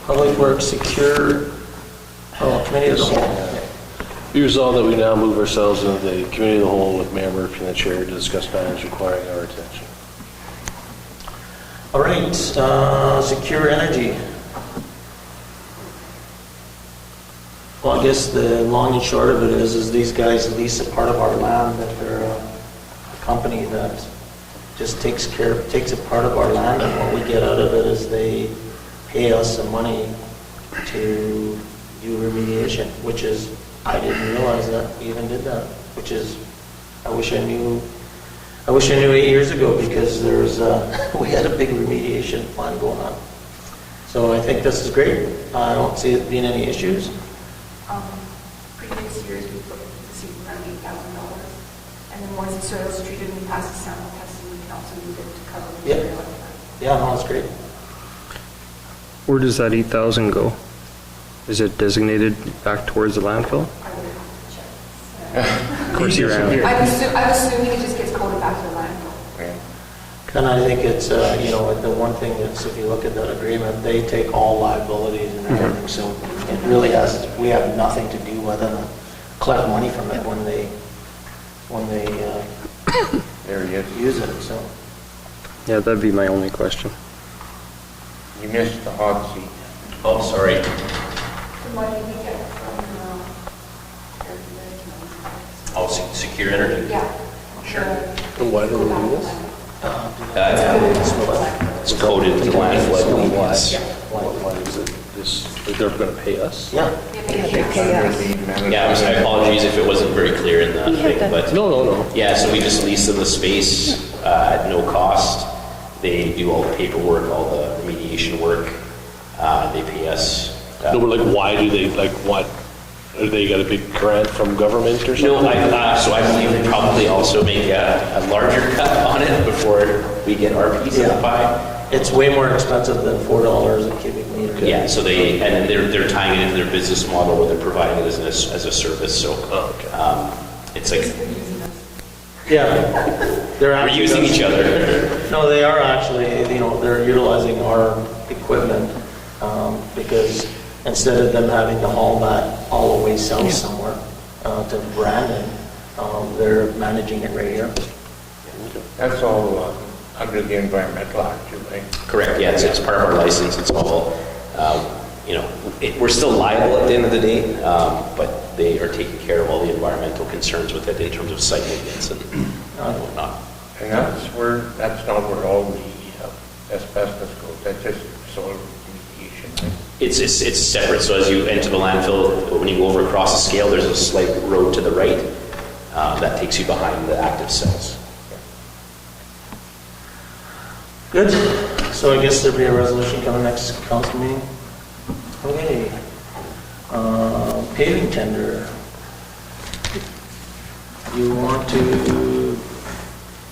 Public Works Secure, Committee of the Whole. Be resolved that we now move ourselves into the committee of the whole with Mayor Murphy in the chair to discuss matters requiring our attention. All right, Secure Energy. Well, I guess the long and short of it is these guys lease a part of our land, that they're a company that just takes a part of our land, and what we get out of it is they pay us some money to do remediation, which is, I didn't realize that we even did that, which is, I wish I knew 8 years ago, because we had a big remediation plan going on. So I think this is great. I don't see it being any issues. Previous years, we received around $8,000. And then once the soil is treated, we pass the sample testing, we can also use it to cover Yeah. material like that. Yeah, no, that's great. Where does that 8,000 go? Is it designated back towards the landfill? I would have to check. Of course, you're out. I'm assuming it just gets coded back to the landfill. And I think it's, the one thing is, if you look at that agreement, they take all liabilities and everything, so it really we have nothing to do other than collect money from it when they There he is. use it, so. Yeah, that'd be my only question. You missed the hot seat. Oh, sorry. The money we get from, Oh, Secure Energy? yeah. Sure. And why do we do this? It's coded to landfill, I believe, yes. Why is it this, they're going to pay us? Yeah. Yeah, I apologies if it wasn't very clear in the thing, but. No. Yeah, so we just lease them the space at no cost. They do all the paperwork, all the remediation work. They pay us. No, but like, why do they, like, what? They got a big grant from government or something? No, so I believe they probably also make a larger cut on it before we get our piece of the pie. It's way more expensive than $4 a cubic meter. Yeah, so they're tying it into their business model where they're providing it as a service, so. It's like, Yeah. we're using each other. No, they are actually, they're utilizing our equipment, because instead of them having to haul that all the way south somewhere to Brandon, they're managing it right here. That's all under the Environmental Act, right? Correct, yeah, it's part of our license, it's all, we're still liable at the end of the day, but they are taking care of all the environmental concerns with it in terms of site maintenance and whatnot. And that's not where all the asbestos goes, that's just soil remediation, right? It's separate, so as you enter the landfill, when you go over across the scale, there's a slight road to the right that takes you behind the active cells. Good. So I guess there'll be a resolution coming next council meeting. Okay. Paving tender. You want to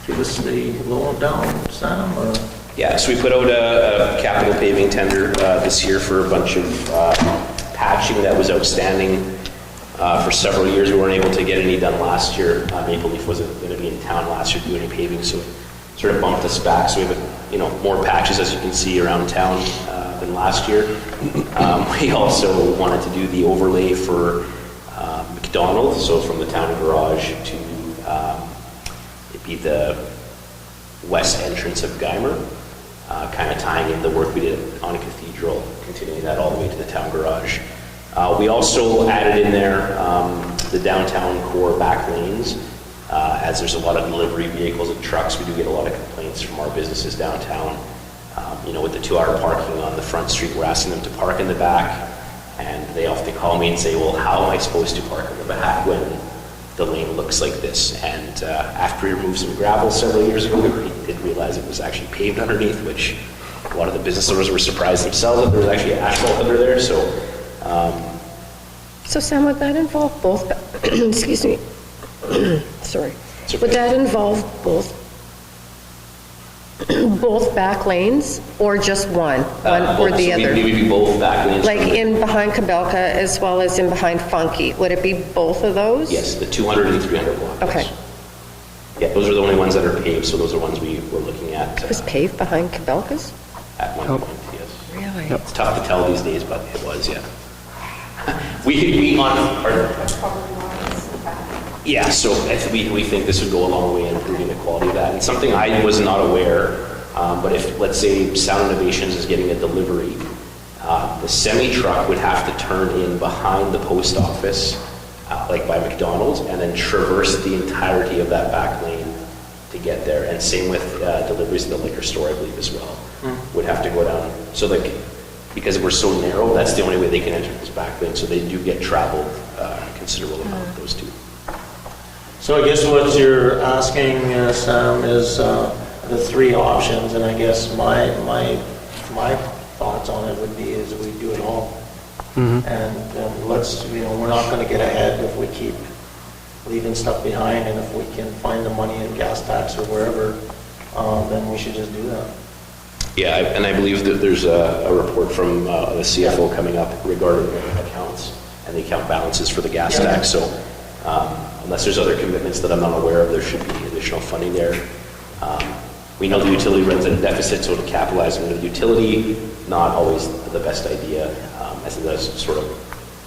give us the lowdown, Sam, or? Yeah, so we put out a capital paving tender this year for a bunch of patching that was outstanding for several years. We weren't able to get any done last year. Maple Leaf wasn't going to be in town last year doing any paving, so it sort of bumped us back. So we have more patches, as you can see, around town than last year. We also wanted to do the overlay for McDonald's, so from the town garage to it'd be the west entrance of Guymer, kind of tying in the work we did on a cathedral, continuing that all the way to the town garage. We also added in there the downtown core back lanes. As there's a lot of delivery vehicles and trucks, we do get a lot of complaints from our businesses downtown. With the 2-hour parking on the front street, we're asking them to park in the back, and they often call me and say, well, how am I supposed to park in the back when the lane looks like this? And after we removed some gravel several years ago, we did realize it was actually paved underneath, which a lot of the business owners were surprised themselves that there was actually asphalt under there. So Sam, would that involve both, excuse me, sorry. It's okay. Would that involve both back lanes or just one or the so other? We would be both back lanes. Like in behind Kabelka as well as in behind Funky? Would it be both of those? Yes, the 200 and 300 block. Okay. Yes. Yeah, those are the only ones that are paved, so those are ones we were looking at It was paved behind Kabelka's? at one point, yes. Really? It's tough to tell these days, but it was, yeah. We on our, yeah, so we think this would go a long way in improving the quality of that. And something I was not aware But if, let's say, Sound Innovations is getting a delivery, the semi-truck would have to turn in behind the post office, like by McDonald's, and then traverse the entirety of that back lane to get there. And same with deliveries to the liquor store, I believe, as well. Would have to go down. So like, because we're so narrow, that's the only way they can enter this back lane. So they do get traveled a considerable amount, those two. So I guess what you're asking, Sam, is the three options, and I guess my thoughts on it would be is we do it all. And let's, we're not going to get ahead if we keep leaving stuff behind, and if we can find the money in gas tax or wherever, then we should just do that. Yeah, and I believe that there's a report from the CFO coming up regarding the accounts and the account balances for the gas tax. So unless there's other commitments that I'm not aware of, there should be additional funding there. We know the utility runs at a deficit, so to capitalize on the utility, not always the best idea, as it does sort of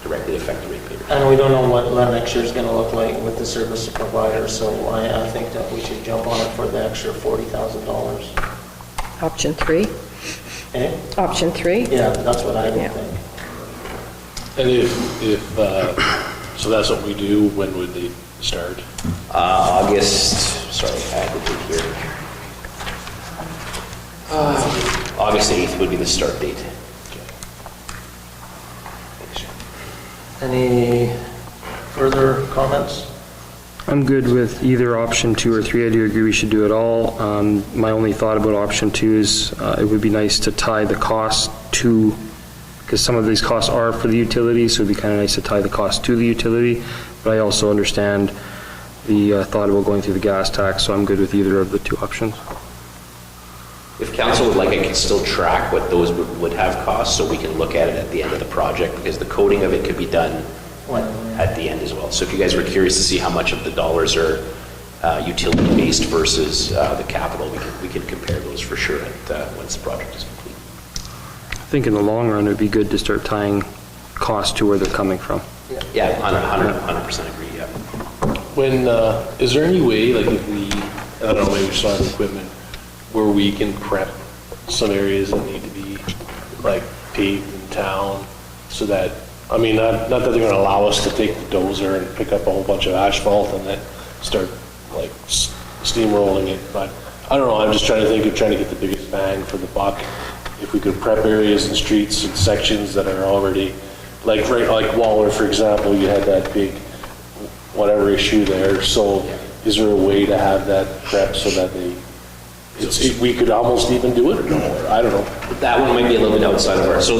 directly affect the ratepayers. And we don't know what next year's going to look like with the service provider, so I think that we should jump on it for the extra $40,000. Option 3? Eh? Option 3? Yeah, that's what I would Yeah. think. And if so that's what we do, when would they start? August, sorry, I had the date here. August 8th would be the start date. Any further comments? I'm good with either option 2 or 3. I do agree we should do it all. My only thought about option 2 is it would be nice to tie the cost to, because some of these costs are for the utility, so it'd be kind of nice to tie the cost to the utility. But I also understand the thought about going through the gas tax, so I'm good with either of the 2 options. If council would like, I can still track what those would have cost, so we can look at it at the end of the project, because the coding of it could be done at the end as well. So if you guys were curious to see how much of the dollars are utility-based versus the capital, we can compare those for sure once the project is complete. I think in the long run, it'd be good to start tying costs to where they're coming from. Yeah, 100% agree, yeah. When, is there any way, like if we, I don't know, maybe we still have equipment, where we can prep some areas that need to be like paved in town, so that, I mean, not that they're gonna allow us to take the dozer and pick up a whole bunch of asphalt and then start like steamrolling it, but I don't know, I'm just trying to think of trying to get the biggest bang for the buck. If we could prep areas and streets and sections that are already, like right, like Waller, for example, you had that big whatever issue there, so is there a way to have that prep so that we could almost even do it, or no, I don't know. That one might be a little bit outside of our, so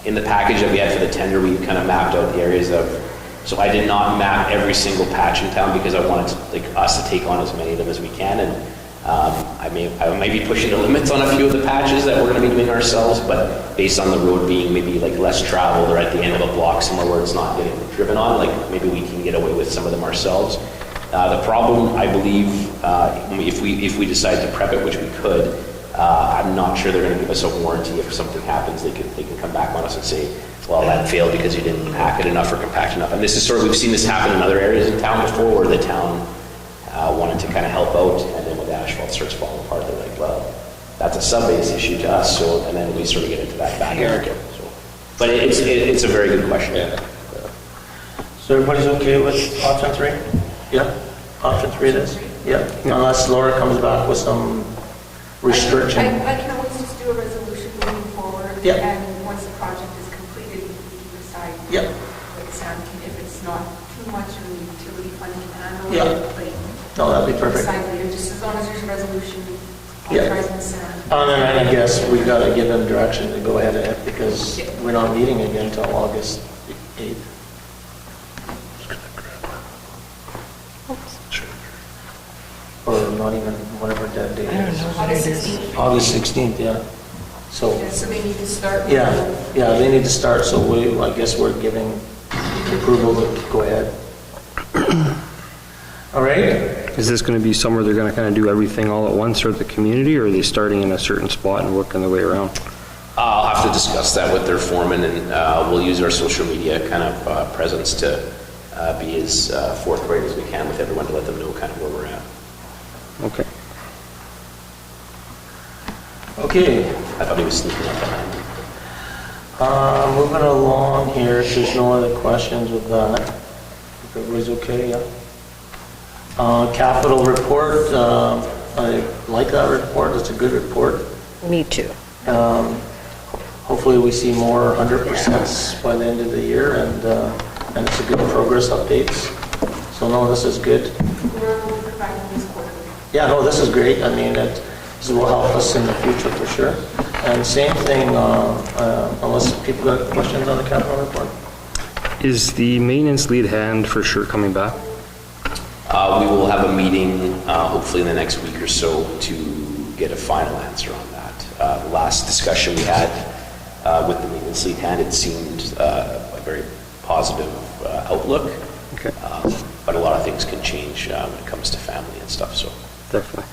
in the package that we had for the tender, we kind of mapped out the areas of, so I did not map every single patch in town because I wanted us to take on as many of them as we can, and I may be pushing the limits on a few of the patches that we're going to be doing ourselves, but based on the road being maybe like less traveled or at the end of a block somewhere where it's not getting driven on, like maybe we can get away with some of them ourselves. The problem, I believe, if we decide to prep it, which we could, I'm not sure they're going to give us a warranty. If something happens, they can come back on us and say, well, that failed because you didn't pack it enough or compact enough. And this is sort of, we've seen this happen in other areas in town before, where the town wanted to kind of help out, and then when the asphalt starts falling apart, they're like, well, that's a sub-base issue to us, so, and then we sort of get into that back area. So, but it's a very good question. Yeah. So everybody's okay with option 3? Yeah? Option 3 it is? Yeah. Unless Laura comes back with some restriction. I can always just do a resolution moving forward. Yeah. And once the project is completed, we can decide. Yeah. Like Sam, if it's not too much of a utility funding handle. Yeah. Like, No, that'd be perfect. decide later, just as long as there's a resolution Yeah. authorizing Sam. And then I guess we got to give them direction to go ahead and, because we're not meeting again until August 8th. Or not even, whatever that date is. August 16th. August 16th, yeah. So, Yeah, so they need to start. yeah, they need to start, so I guess we're giving approval to go ahead. All right? Is this going to be somewhere they're going to kind of do everything all at once throughout the community, or are they starting in a certain spot and working their way around? I'll have to discuss that with their foreman, and we'll use our social media kind of presence to be as forthright as we can with everyone to let them know kind of where we're at. Okay. Okay, I thought he was sneaking up behind me. moving along here, if there's no other questions with that. If everybody's okay, yeah? Capital report, I like that report, it's a good report. Me too. Hopefully we see more 100% by the end of the year, and it's a good progress updates. So no, this is good. We're providing this quarterly. Yeah, no, this is great. I mean, this will help us in the future for sure. And same thing, unless people got questions on the capital report. Is the maintenance lead hand for sure coming back? We will have a meeting, hopefully in the next week or so, to get a final answer on that. The last discussion we had with the maintenance lead hand, it seemed a very positive outlook. Okay. But a lot of things can change when it comes to family and stuff, so. Definitely.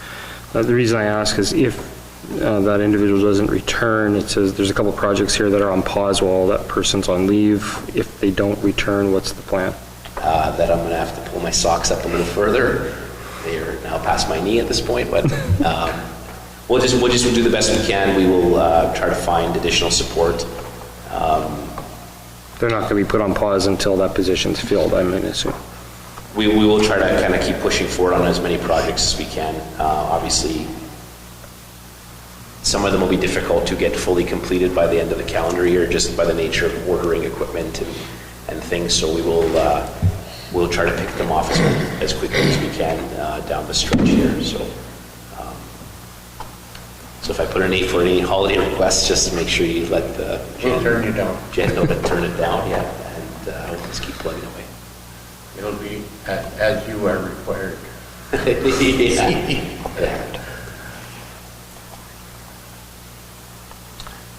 The reason I ask is if that individual doesn't return, it says there's a couple projects here that are on pause while that person's on leave. If they don't return, what's the plan? That I'm going to have to pull my socks up a little further. They are now past my knee at this point, but we'll just do the best we can. We will try to find additional support. They're not going to be put on pause until that position's filled, I mean, assume. We will try to kind of keep pushing forward on as many projects as we can. Obviously, some of them will be difficult to get fully completed by the end of the calendar year, just by the nature of ordering equipment and things. So we'll try to pick them off as quickly as we can down the stretch here. So if I put in for any holiday requests, just make sure you let the We'll turn you down. Jen know to turn it down, yeah, and we'll just keep plugging away. It'll be as you are required. Yeah.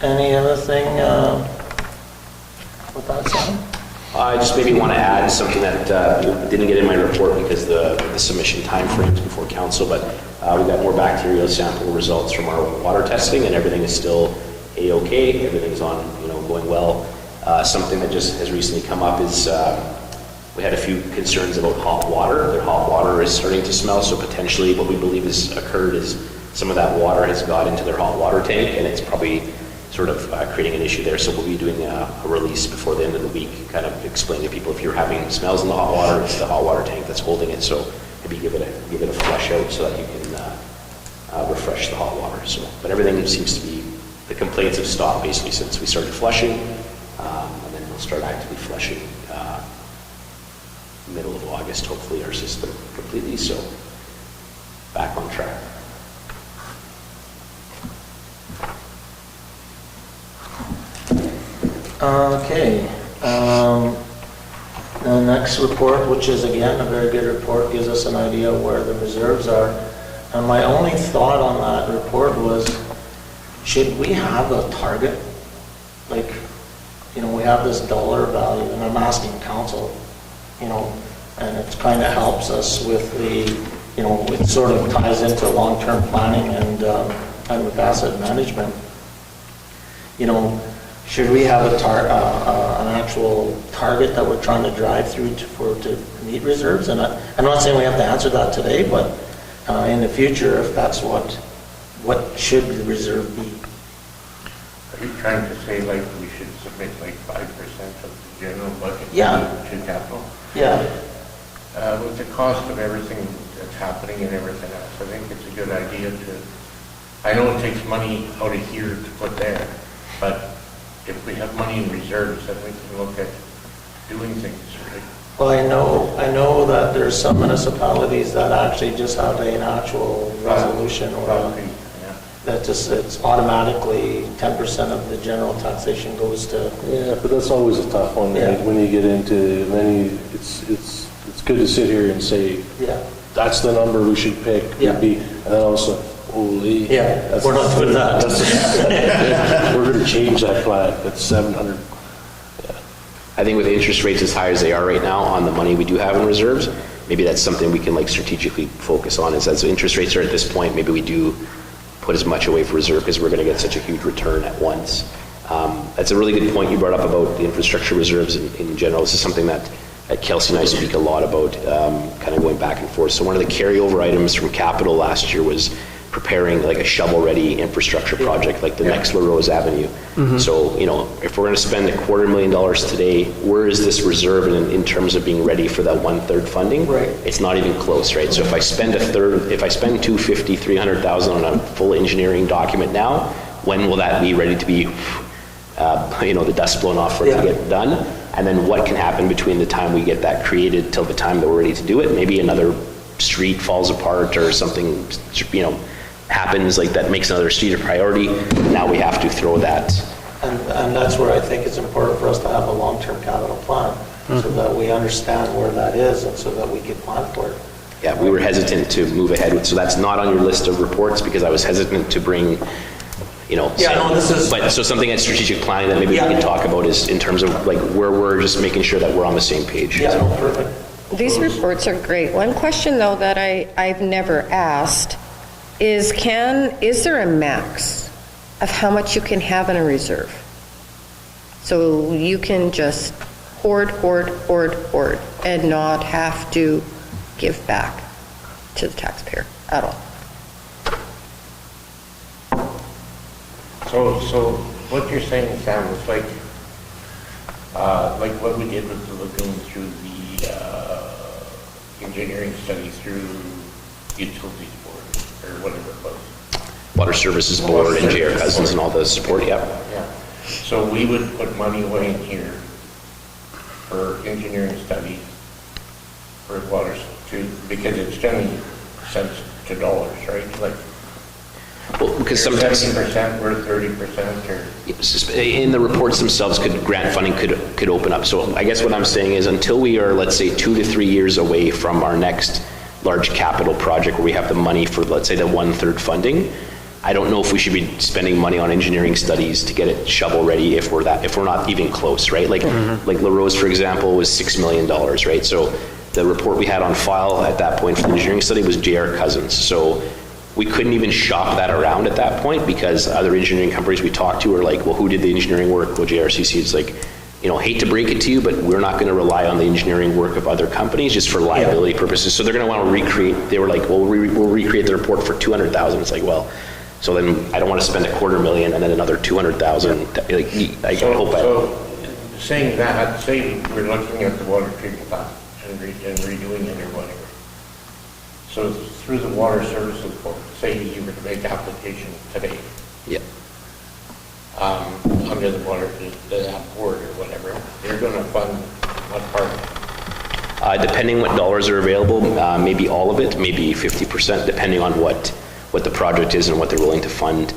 Any other thing with that, Sam? I just maybe want to add something that didn't get in my report because the submission timeframes before council, but we got more bacterial sample results from our water testing, and everything is still A-OK. Everything's going well. Something that just has recently come up is we had a few concerns about hot water. Their hot water is starting to smell, so potentially what we believe has occurred is some of that water has got into their hot water tank, and it's probably sort of creating an issue there. So we'll be doing a release before the end of the week, kind of explain to people if you're having smells in the hot water, it's the hot water tank that's holding it. So maybe give it a flush out so that you can refresh the hot water. So, but everything seems to be, the complaints have stopped basically since we started flushing, and then we'll start actively flushing middle of August, hopefully our system completely. So back on track. Okay. The next report, which is again a very good report, gives us an idea of where the reserves are. And my only thought on that report was, should we have a target? Like, we have this dollar value, and I'm asking council, and it kind of helps us with the, it sort of ties into long-term planning and with asset management. Should we have an actual target that we're trying to drive through to meet reserves? And I'm not saying we have to answer that today, but in the future, if that's what should the reserve be? Are you trying to say like we should submit like 5% of the general budget to capital? Yeah. With the cost of everything that's happening and everything else, I think it's a good idea I know it takes money out of here to put there, but if we have money in reserves, then we can look at doing things, right? Well, I know that there's some municipalities that actually just have an actual resolution that just, it's automatically 10% of the general taxation goes to. Yeah, but that's always a tough one, right? When you get into, it's good to sit here and say, that's the number we should pick. Yeah. And then also, holy. Yeah, we're not doing that. We're going to change that plan. That's 700. I think with interest rates as high as they are right now on the money we do have in reserves, maybe that's something we can strategically focus on, is as interest rates are at this point, maybe we do put as much away for reserve because we're going to get such a huge return at once. That's a really good point you brought up about the infrastructure reserves in general. This is something that Kelsey and I speak a lot about, kind of going back and forth. So one of the carryover items from capital last year was preparing like a shovel-ready infrastructure project, like the next La Rose Avenue. So, you know, if we're gonna spend $250,000 today, where is this reserve in terms of being ready for that 1/3 funding? Right. It's not even close, right? So if I spend $250,000, $300,000 on a full engineering document now, when will that be ready to be, you know, the dust blown off for it to get done? And then what can happen between the time we get that created till the time that we're ready to do it? Maybe another street falls apart or something, you know, happens like that makes another street a priority. Now we have to throw that. And that's where I think it's important for us to have a long-term capital plan, so that we understand where that is and so that we can plan for it. Yeah, we were hesitant to move ahead with, so that's not on your list of reports because I was hesitant to bring, you know. Yeah, no, this is. But so something at strategic planning that maybe we can talk about is in terms of like where we're just making sure that we're on the same page. Yeah, no, perfect. These reports are great. One question, though, that I've never asked is there a max of how much you can have in a reserve? So you can just hoard, and not have to give back to the taxpayer at all. So what you're saying, Sam, is like what we did with the lagoon through the engineering study through utilities board, or whatever it was. Water Services Board and J.R. Cousins and all the support, yeah. Yeah. So we would put money away in here for engineering studies for water, because it's generally cents to dollars, right? Like, Well, because sometimes 70%, we're 30%, or... in the reports themselves, grant funding could open up. So I guess what I'm saying is until we are, let's say, 2 to 3 years away from our next large capital project where we have the money for, let's say, the 1/3 funding, I don't know if we should be spending money on engineering studies to get it shovel ready if we're not even close, right? Like La Rose, for example, was $6 million, right? So the report we had on file at that point for the engineering study was J.R. Cousins. So we couldn't even shop that around at that point because other engineering companies we talked to were like, well, who did the engineering work? Well, JRCC. It's like, you know, hate to break it to you, but we're not going to rely on the engineering work of other companies just for liability purposes. So they're going to want to recreate. They were like, well, we'll recreate the report for $200,000. It's like, well, so then I don't want to spend $250,000 and then another $200,000. So saying that, say we're looking at the water treatment plant and redoing it or whatever. So through the Water Services Board, say you were to make application today. Yeah. Under the water, that board or whatever, you're going to fund what part? Depending what dollars are available, maybe all of it, maybe 50%, depending on what the project is and what they're willing to fund.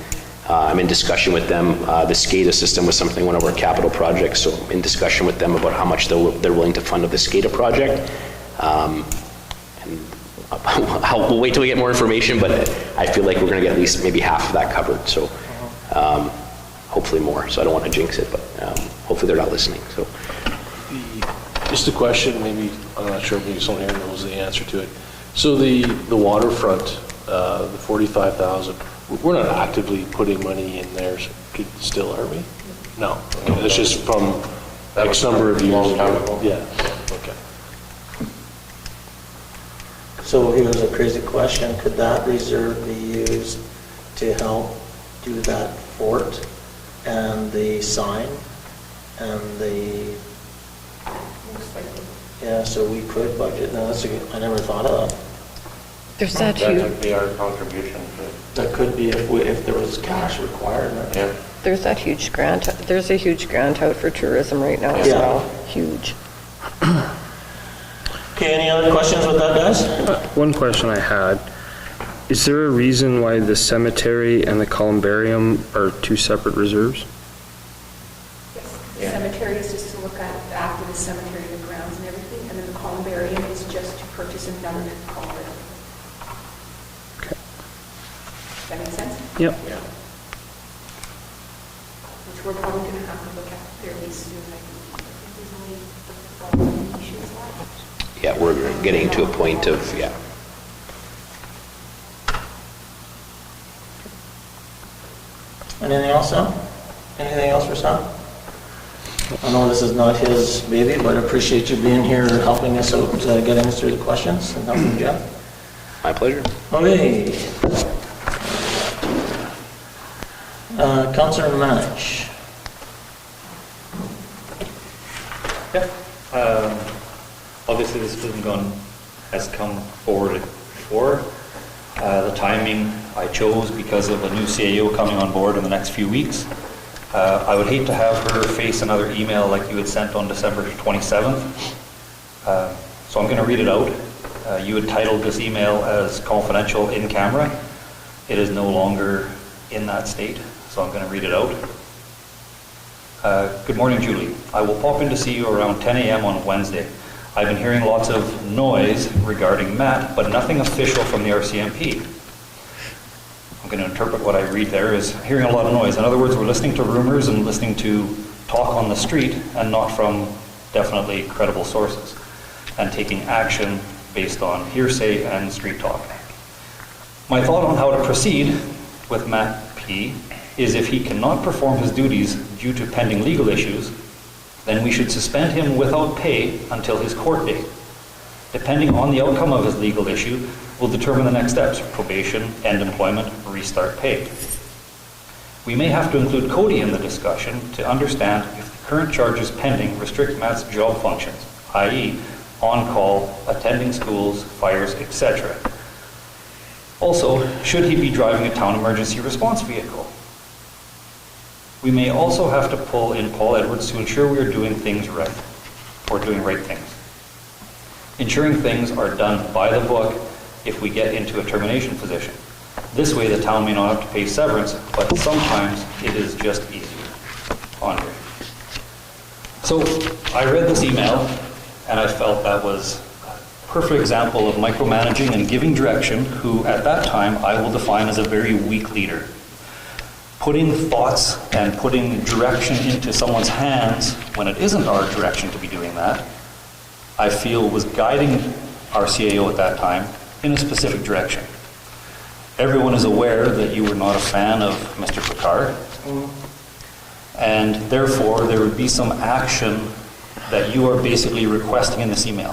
I'm in discussion with them. The SCADA system was one of our capital projects, so I'm in discussion with them about how much they're willing to fund of the SCADA project. We'll wait till we get more information, but I feel like we're going to get at least maybe half of that covered. So hopefully more. So I don't want to jinx it, but hopefully they're not listening. So Just a question, maybe, I'm not sure, maybe someone here knows the answer to it. So the waterfront, the 45,000, we're not actively putting money in there still, are we? No. Okay. It's just from X number of years ago. Yeah, okay. So here's a crazy question. Could that reserve be used to help do that fort and the sign and the... Yeah, so we could budget. No, I never thought of that. There's that That huge, would be our contribution to it. That could be if there was cash required. Right? Yeah. there's a huge grant out for tourism right now as Yeah. well, huge. Okay, any other questions with that, guys? One question I had, is there a reason why the cemetery and the columbarium are two separate reserves? The cemetery is just to look at after the cemetery, the grounds and everything, and then the columbarium is just to purchase a permanent columbarium. Okay. Does that make sense? Yep. Yeah. Which we're probably going to have to look at fairly soon. I think there's only the following issues left. yeah, we're getting to a point of, yeah. Anything else, Sam? Anything else for Sam? I know this is not his baby, but I appreciate you being here helping us out, getting us through the questions and helping Jeff. My pleasure. Okay. Councillor Manich. Obviously, this has come forward before. The timing I chose because of a new CAO coming on board in the next few weeks. I would hate to have her face another email like you had sent on December 27th. So I'm going to read it out. You had titled this email as confidential in camera. It is no longer in that state, so I'm going to read it out. Good morning, Julie. I will pop in to see you around 10 a.m. on Wednesday. I've been hearing lots of noise regarding Matt, but nothing official from the RCMP. I'm going to interpret what I read there as hearing a lot of noise. In other words, we're listening to rumors and listening to talk on the street and not from definitely credible sources, and taking action based on hearsay and street talk. My thought on how to proceed with Matt P. is if he cannot perform his duties due to pending legal issues, then we should suspend him without pay until his court date. Depending on the outcome of his legal issue, we'll determine the next steps: probation, end employment, restart pay. We may have to include Cody in the discussion to understand if the current charges pending restrict Matt's job functions, i.e. on-call, attending schools, fires, etc. Also, should he be driving a town emergency response vehicle? We may also have to pull in Paul Edwards to ensure we are doing things right, or doing right things. Ensuring things are done by the book if we get into a termination position. This way the town may not have to pay severance, but sometimes it is just easier. Andre. So I read this email and I felt that was a perfect example of micromanaging and giving direction, who at that time I will define as a very weak leader. Putting thoughts and putting direction into someone's hands when it isn't our direction to be doing that, I feel was guiding our CAO at that time in a specific direction. Everyone is aware that you were not a fan of Mr. Picard, and therefore there would be some action that you are basically requesting in this email.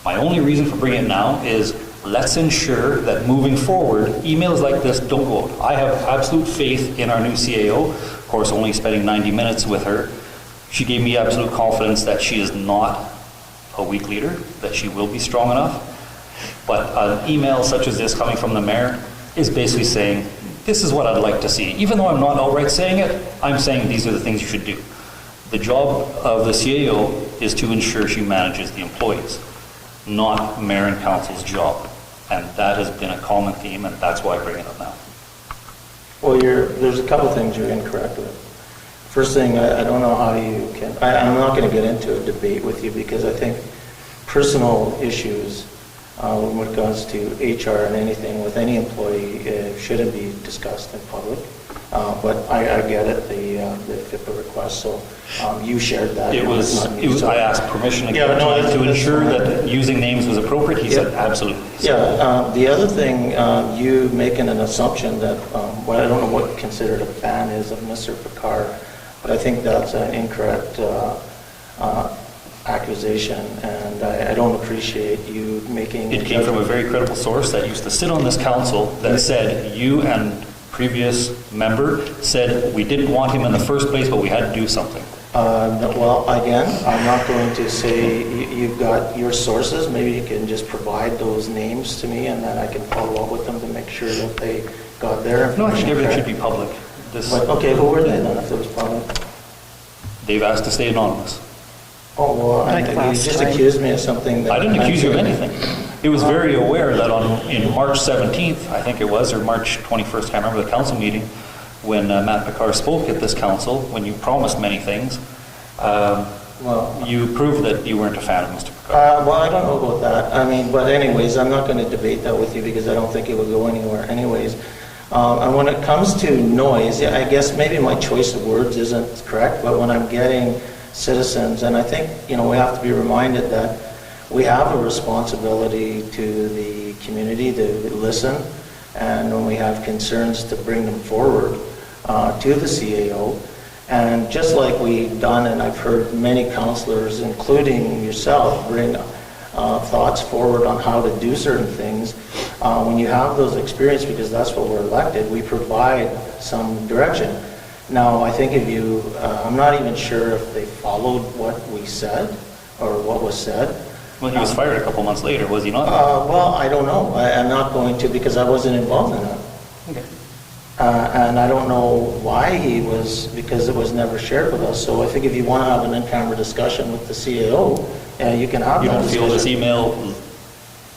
My only reason for bringing it now is let's ensure that moving forward, emails like this don't go out. I have absolute faith in our new CAO. Of course, only spending 90 minutes with her, she gave me absolute confidence that she is not a weak leader, that she will be strong enough. But an email such as this coming from the mayor is basically saying, this is what I'd like to see. Even though I'm not outright saying it, I'm saying these are the things you should do. The job of the CAO is to ensure she manages the employees, not mayor and council's job. And that has been a common theme, and that's why I bring it up now. Well, there's a couple things you're incorrect with. First thing, I don't know how you can, I'm not going to get into a debate with you because I think personal issues when it comes to HR and anything with any employee shouldn't be discussed in public. But I get it, the FIPA request, so you shared that. It was I asked permission again to ensure that using names was appropriate. He said absolutely. Yeah, the other thing, you making an assumption that, well, I don't know what considered a fan is of Mr. Picard, but I think that's an incorrect accusation, and I don't appreciate you making... It came from a very credible source that used to sit on this council that said you and previous member said we didn't want him in the first place, but we had to do something. Well, again, I'm not going to say you've got your sources. Maybe you can just provide those names to me, and then I can follow up with them to make sure that they got their information. No, I think everything should be public. But, okay, who were they then, if it was public? They've asked to stay anonymous. Oh, well, you just accused me of something that... I didn't accuse you of anything. It was very aware that in March 17th, I think it was, or March 21st, I can't remember the council meeting, when Matt Picard spoke at this council, when you promised many things, you proved that you weren't a fan of Mr. Picard. Well, I don't know about that. I mean, but anyways, I'm not going to debate that with you because I don't think it will go anywhere anyways. And when it comes to noise, yeah, I guess maybe my choice of words isn't correct, but when I'm getting citizens, and I think, we have to be reminded that we have a responsibility to the community to listen, and when we have concerns to bring them forward to the CAO. And just like we've done, and I've heard many councillors, including yourself, bring thoughts forward on how to do certain things, when you have those experiences, because that's what we're elected, we provide some direction. Now, I think if you, I'm not even sure if they followed what we said or what was said. Well, he was fired a couple months later, was he not? Well, I don't know. I'm not going to because I wasn't involved in that. Okay. And I don't know why he was, because it was never shared with us. So I think if you want to have an in-camera discussion with the CAO, you can have You that don't feel this discussion. email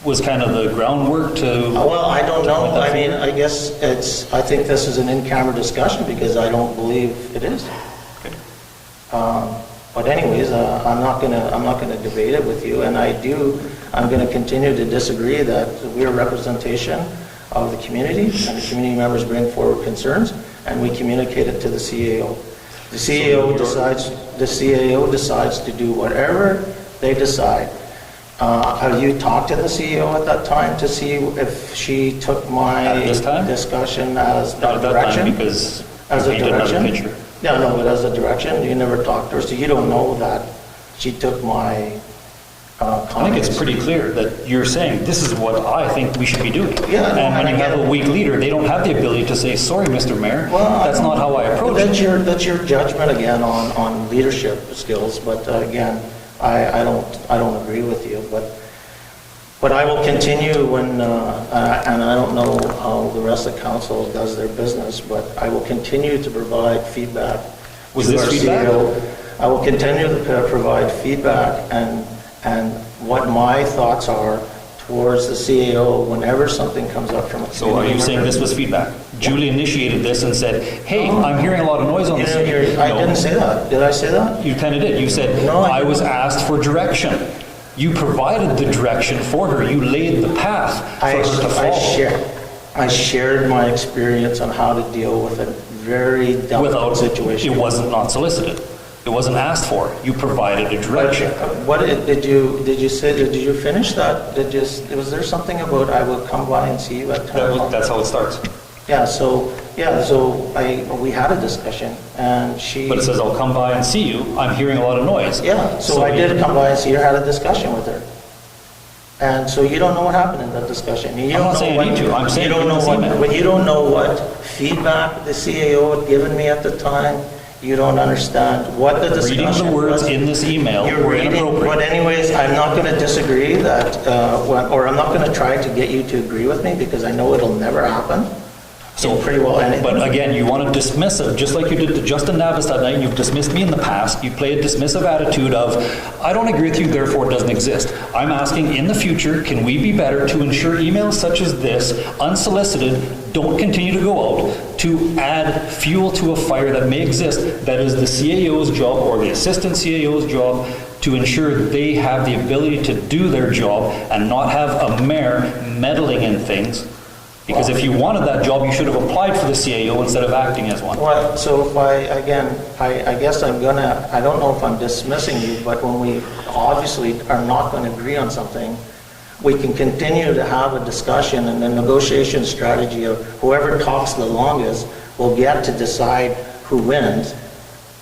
was kind of the groundwork to? Well, I don't know. I mean, I guess I think this is an in-camera discussion because I don't believe it is. Okay. But anyways, I'm not gonna debate it with you, and I'm gonna continue to disagree that we're representation of the community, and the community members bring forward concerns, and we communicate it to the CAO. The CAO decides to do whatever they decide. Have you talked to the CEO at that time to see if she took my At this time? discussion as Not at that direction? time, because As a he did another direction? picture. No, but as a direction, you never talked to her, so you don't know that she took my comments. I think it's pretty clear that you're saying, this is what I think we should be doing. Yeah, no, And when and you have again- a weak leader, they don't have the ability to say, sorry, Mr. Mayor, Well, that's not how I approach That's it. that's your judgment again on leadership skills, but again, I don't agree with you, but I will continue when, and I don't know how the rest of council does their business, but I will continue to provide feedback. Was to this our feedback? CEO. I will continue to provide feedback and what my thoughts are towards the CAO whenever something comes up from a community So are you saying member. this was feedback? Julie initiated this and said, hey, I'm hearing a lot of noise on You this. know, I No. didn't say that. Did I say that? You kind of did. You said, No, I I was didn't. asked for direction. You provided the direction for her. You laid the path for her to follow. I shared my experience on how to deal with a very delicate Without, situation. it wasn't not solicited. It wasn't asked for. You provided a But direction. what did you say? Did you finish that? Was there something about I will come by and see you at 10 o'clock? That's how it starts. So we had a discussion and she. But it says, I'll come by and see you. I'm hearing a lot of noise. Yeah, so I did come by and see her, had a discussion with her. And so you don't know what happened in that discussion. You I'm don't not know saying I what- need to. I'm saying you don't in know this what, email. but you don't know what feedback the CAO had given me at the time. You don't understand what the discussion was. Reading the words in this email You're were reading, inappropriate. but anyways, I'm not going to disagree that, or I'm not going to try to get you to agree with me because I know it'll never happen. So pretty well anything. But again, you want to dismiss it, just like you did to Justin Navis that night. You've dismissed me in the past. You play a dismissive attitude of, I don't agree with you, therefore it doesn't exist. I'm asking, in the future, can we be better to ensure emails such as this, unsolicited, don't continue to go out to add fuel to a fire that may exist, that is the CAO's job or the assistant CAO's job to ensure they have the ability to do their job and not have a mayor meddling in things. Because if you wanted that job, you should have applied for the CAO instead of acting as one. Well, so if I guess I don't know if I'm dismissing you, but when we obviously are not going to agree on something, we can continue to have a discussion and the negotiation strategy of whoever talks the longest will get to decide who wins.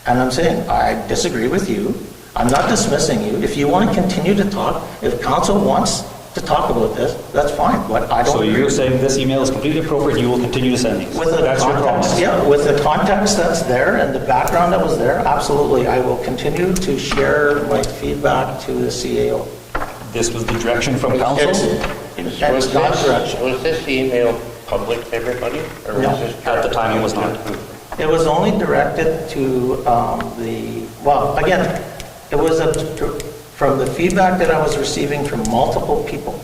And I'm saying, I disagree with you. I'm not dismissing you. If you want to continue to talk, if council wants to talk about this, that's fine, but I don't So agree. you're saying this email is completely appropriate, you will continue to send these? With the That's your context, promise? yeah, with the context that's there and the background that was there, absolutely, I will continue to share my feedback to the CAO. This was the direction from council? It's not direction. Was this email public to everybody? Or was No. this At the time, it was not. It was only directed to again, it was from the feedback that I was receiving from multiple people,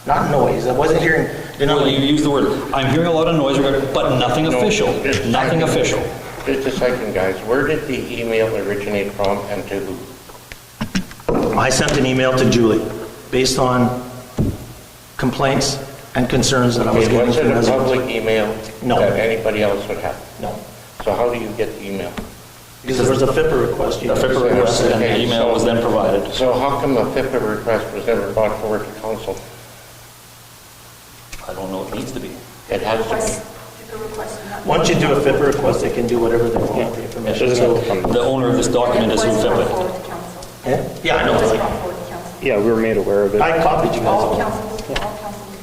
not noise. I wasn't hearing, Well, you used the word, I'm hearing a lot of noise, but nothing No, official, just a nothing second. official. Just a second, guys. Where did the email originate from and to who? I sent an email to Julie based on complaints and concerns that I was Okay, getting was it from a residents. public email No. that anybody else would have? No, So how do you get the email? because there was a FIPA request. The FIPA request and the email was then provided. So how come a FIPA request was never brought forward to council? I don't know, it needs to be. It has to Request, the request. Once you do a FIPA request, they can do whatever they want with the information. So, The owner of this document is who It was brought FIPA. forward to council. yeah, I It was know. brought forward to council. Yeah, we were made aware of it. I copied you All guys. councils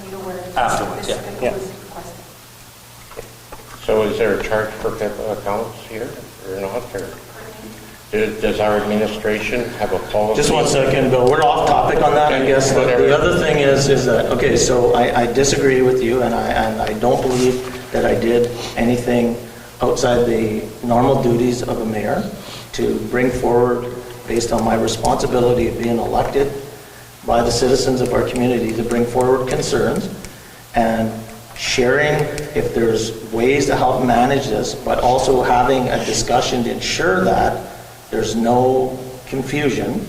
made aware. that Afterwards, this yeah. was requested. So is there a charge for HIPAA accounts here or not? Or does our administration have a policy? Just one second, Bill, we're off topic on that, I guess. The other thing is that, okay, so I disagree with you, and I don't believe that I did anything outside the normal duties of a mayor to bring forward, based on my responsibility of being elected by the citizens of our community, to bring forward concerns and sharing if there's ways to help manage this, but also having a discussion to ensure that there's no confusion.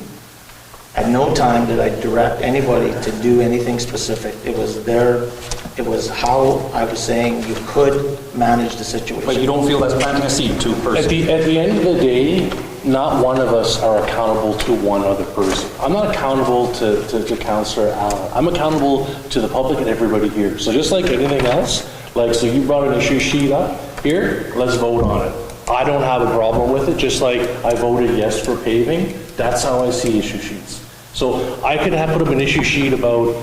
At no time did I direct anybody to do anything specific. It was how I was saying you could manage the situation. But you don't feel that's planting a seed to a person? At the end of the day, not one of us are accountable to one other person. I'm not accountable to Councillor Allen. I'm accountable to the public and everybody here. So just like anything else, so you brought an issue sheet up here, let's vote on it. I don't have a problem with it, just like I voted yes for paving. That's how I see issue sheets. So I could have put up an issue sheet about,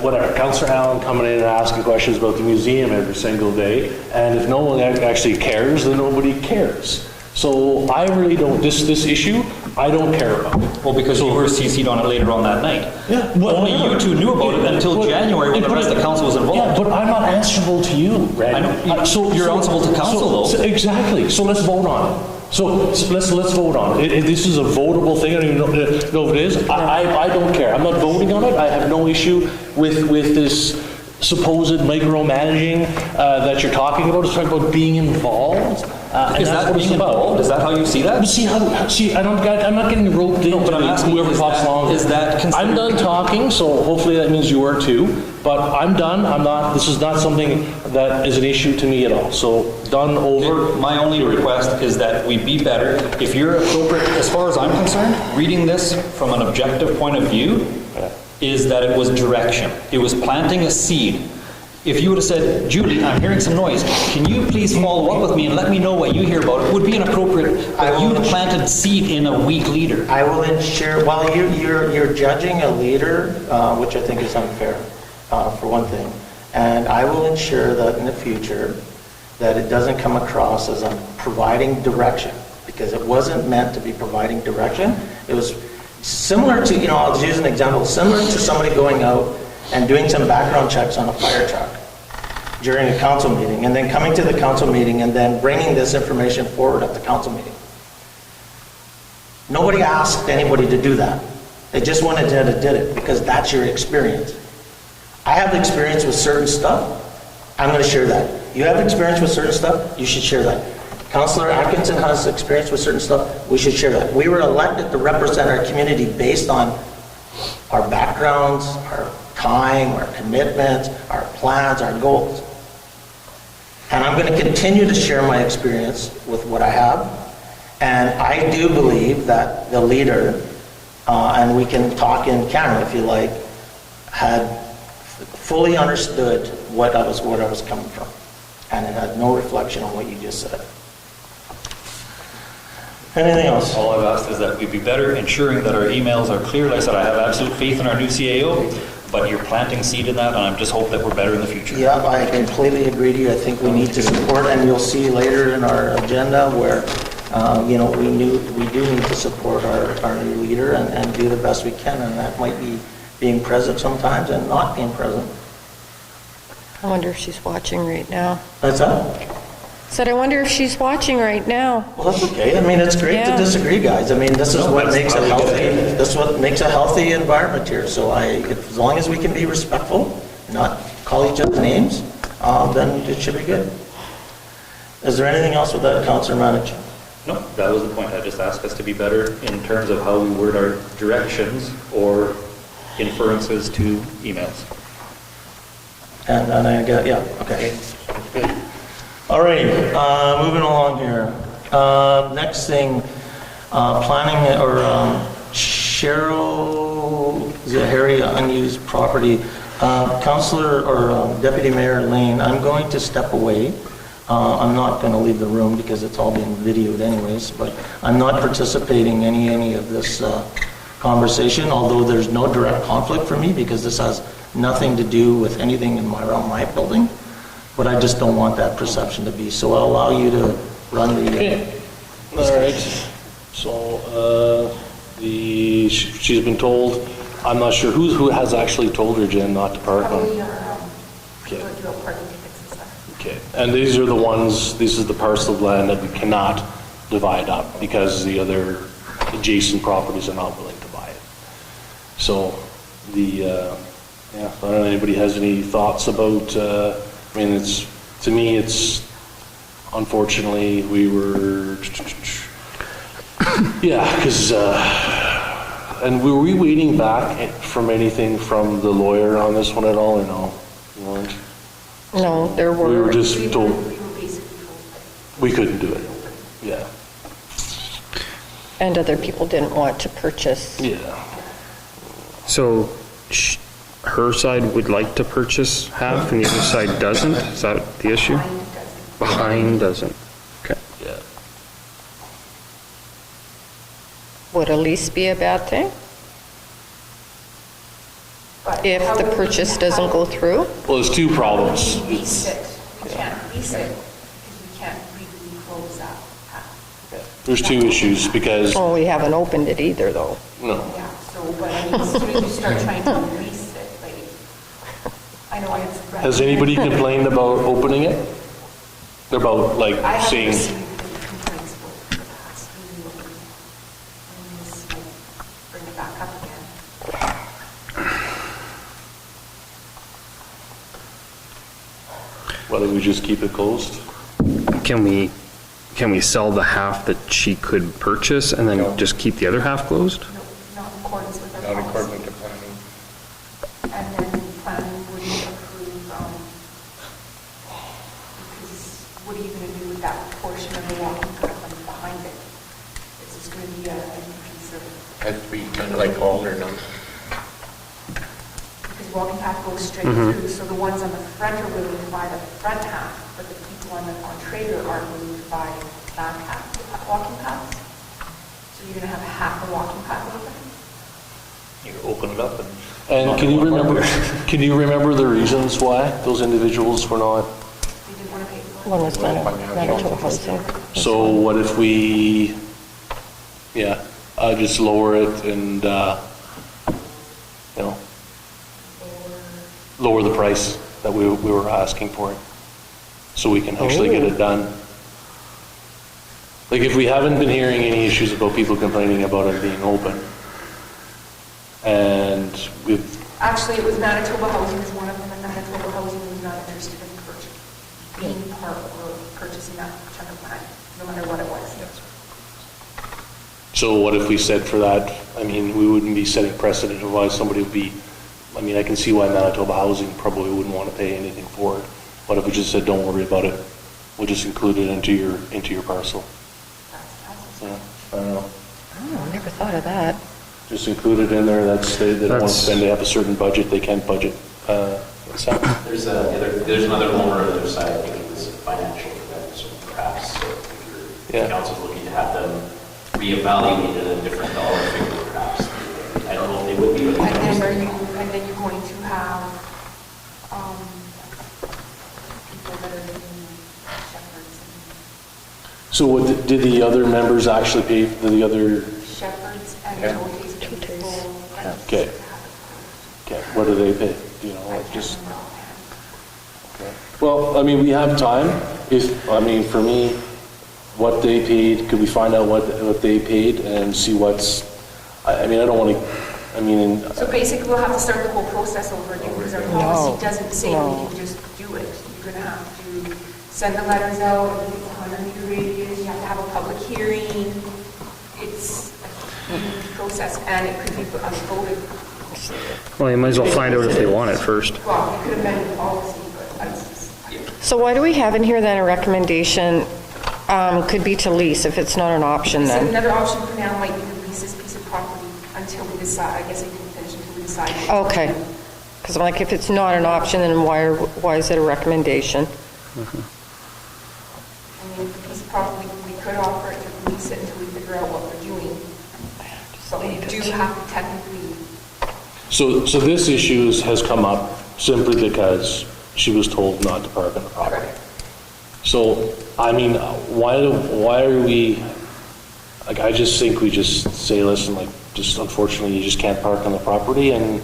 whatever, Councillor Allen coming in and asking questions about the museum every single day, and if no one actually cares, then nobody cares. So I really don't, this issue, I don't care about it. Well, because you were CC'd on it later on that night. Yeah. Only you two knew about it until January when the rest of the council was involved. Yeah, but I'm not answerable to you, Randy. I know. You're answerable to council, though. Exactly. So let's vote on it. So let's vote on it. This is a votable thing. I don't even know if it is. I don't care. I'm not voting on it. I have no issue with this supposed micromanaging that you're talking about. It's talking about being involved. Is that being involved? Is that how you see that? I'm not getting roped into but I'm asking whoever talks longer. Is that considered? I'm done talking, so hopefully that means you are too. But I'm done. This is not something that is an issue to me at all. So done, over. My only request is that we be better. If you're appropriate, as far as I'm concerned, reading this from an objective point of view, is that it was direction. It was planting a seed. If you would have said, Julie, I'm hearing some noise, can you please follow up with me and let me know what you hear about it, would be inappropriate. But you planted seed in a weak leader. I will ensure, well, you're judging a leader, which I think is unfair, for one thing. And I will ensure that in the future, that it doesn't come across as I'm providing direction, because it wasn't meant to be providing direction. It was similar to, I'll just use an example, similar to somebody going out and doing some background checks on a fire truck during a council meeting, and then coming to the council meeting and then bringing this information forward at the council meeting. Nobody asked anybody to do that. They just went ahead and did it because that's your experience. I have experience with certain stuff. I'm going to share that. You have experience with certain stuff, you should share that. Councillor Atkinson has experience with certain stuff, we should share that. We were elected to represent our community based on our backgrounds, our time, our commitments, our plans, our goals. And I'm going to continue to share my experience with what I have. And I do believe that the leader, and we can talk in camera if you like, had fully understood what I was coming from. And it had no reflection on what you just said. Anything else? All I've asked is that we be better ensuring that our emails are clear. Like I said, I have absolute faith in our new CAO, but you're planting seed in that, and I just hope that we're better in the future. Yeah, I completely agree to you. I think we need to support, and you'll see later in our agenda where, we do need to support our new leader and do the best we can, and that might be being present sometimes and not being present. I wonder if she's watching right now. That's that? Said, I wonder if she's watching right now. Well, that's okay. I mean, it's great to disagree, guys. I mean, this is what makes a healthy environment here. So as long as we can be respectful, not call each other names, then it should be good. Is there anything else with that, Councillor Manich? No, that was the point. I just asked us to be better in terms of how we word our directions or inferences to emails. And I got, yeah, okay. All right, moving along here. Next thing, planning or Cheryl Zahari unused property. Councillor or Deputy Mayor Lane, I'm going to step away. I'm not going to leave the room because it's all being videoed anyways, but I'm not participating in any of this conversation, although there's no direct conflict for me because this has nothing to do with anything around my building. But I just don't want that perception to be, so I'll allow you to run the, Okay, all right. So, she's been told, I'm not sure who has actually told her, Jen, not to park on. Probably Okay. people do parking tickets and stuff. Okay, and these are the ones, this is the parcel of land that we cannot divide up because the other adjacent properties are not willing to buy it. So yeah, I don't know, anybody has any thoughts about, I mean, to me, it's, unfortunately, we were, yeah, because, and were we waiting back from anything from the lawyer on this one at all, or no? You weren't? No, there We were, were just told We were basically told that we couldn't do it. Yeah, and other people didn't want to purchase. yeah. So her side would like to purchase half and the other side doesn't? Is that the issue? Behind doesn't. Okay. Yeah. Would a lease be a bad thing But if how the would we- purchase doesn't go through? Well, there's two problems. We lease it, we can't lease it, because we can't legally close that path. There's two issues because, Well, we haven't opened it either, though. no, Yeah, so, but I mean, as soon as you start trying to lease it, like, I know it's. has anybody complained about opening it? About like I haven't seeing, received any complaints about the past meeting. And this might bring it back up again. whether we just keep it closed? Can we sell the half that she could purchase and then just keep the other half closed? No, not in accordance with our Not policy. according to planning. And then planning wouldn't approve, because what are you gonna do with that portion of the walking path behind it? It's just gonna be a piece of, Has to be kind of like all or none. because walking path goes straight through, so the ones on the front are willing to buy the front half, but the people on Trader aren't willing to buy back half of the walking paths. So you're gonna have half a walking path open? You open it up and. And can you remember the reasons why those individuals were not? They didn't wanna pay for it. One was Manitoba Housing. So what if we, yeah, just lower it and, you know, lower the price that we were asking for it, so we can actually get it done. Like, if we haven't been hearing any issues about people complaining about it being open, and we've, Actually, it was Manitoba Housing was one of them, and Manitoba Housing was not interested in being part of purchasing that chunk of land, no matter what it was. so what if we said for that, I mean, we wouldn't be setting precedent of why somebody would be, I mean, I can see why Manitoba Housing probably wouldn't want to pay anything for it. What if we just said, don't worry about it, we'll just include it into your parcel? Yeah, I don't know. Oh, never thought of that. Just include it in there, that's, they don't want to That's- spend, they have a certain budget, they can't budget. What's that? There's another owner on the other side, I think it was financial event, so perhaps if Yeah. your council's looking to have them reevaluate at a different dollar figure, perhaps. I don't know if they would be, but And then you're going to have, people that are doing shepherds So what, did the other members actually pay for the other, shepherds and Yeah. Totes people. Okay. okay, what do they pay? Do you know, like just? Well, I mean, we have time. If, I mean, for me, what they paid, could we find out what they paid and see what's, I mean, I don't want to, I mean, So basically, we'll have to start the whole process over again, because our policy doesn't say we can just do it. You're gonna have to send the letters out, I think it's a 100-meter radius, you have to have a public hearing. It's a huge process, and it could be voted. Well, you might as well find out if they want it first. Well, you could amend the policy, but I just. So why do we have in here then a recommendation, could be to lease if it's not an option So then? another option for now might be to lease this piece of property until we decide, I guess I can finish until we decide. Okay. Because I'm like, if it's not an option, then why is it a recommendation? I mean, the piece of property, we could offer it to lease it until we figure out what we're doing. But we do have to technically, so this issue has come up simply because she was told not to park on the property. So, I mean, why are we, like, I just think we just say, listen, like, just unfortunately, you just can't park on the property, and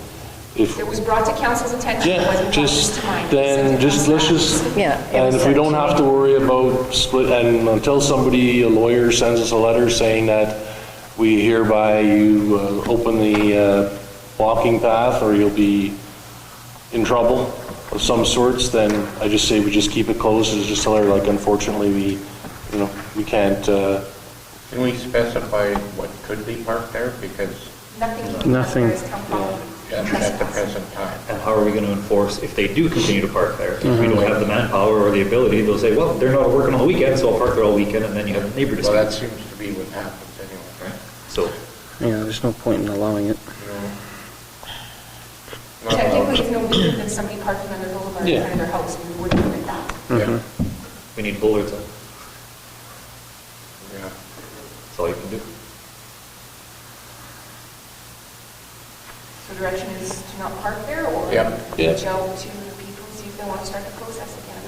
if, It was brought to council's attention, it wasn't yeah, brought just, to mine. then, just, let's just, Yeah, it and was if we sent don't to have to worry about split, and until somebody, a lawyer sends us a letter saying that we hereby, you open the walking path, or you'll be in trouble of some sorts, then I just say we just keep it closed, and just tell her, like, unfortunately, we can't, Can we specify what could be parked there? Because Nothing. Has come from at the present time. And how are we going to enforce if they do continue to park there? If we don't have the manpower or the ability, they'll say, well, they're not working on the weekend, so I'll park there all weekend, and then you have a neighbor Well, that dispute. seems to be what happens anyway. Right? So, Yeah, there's no point in allowing it. Technically, it's no different than somebody parking on their boulevard in Yeah. front of their house, and we wouldn't permit that. Yeah, we need bollards up. yeah. That's all you can do. So direction is to not park there, or Yep. reach out to the people, see if they want to start the process again.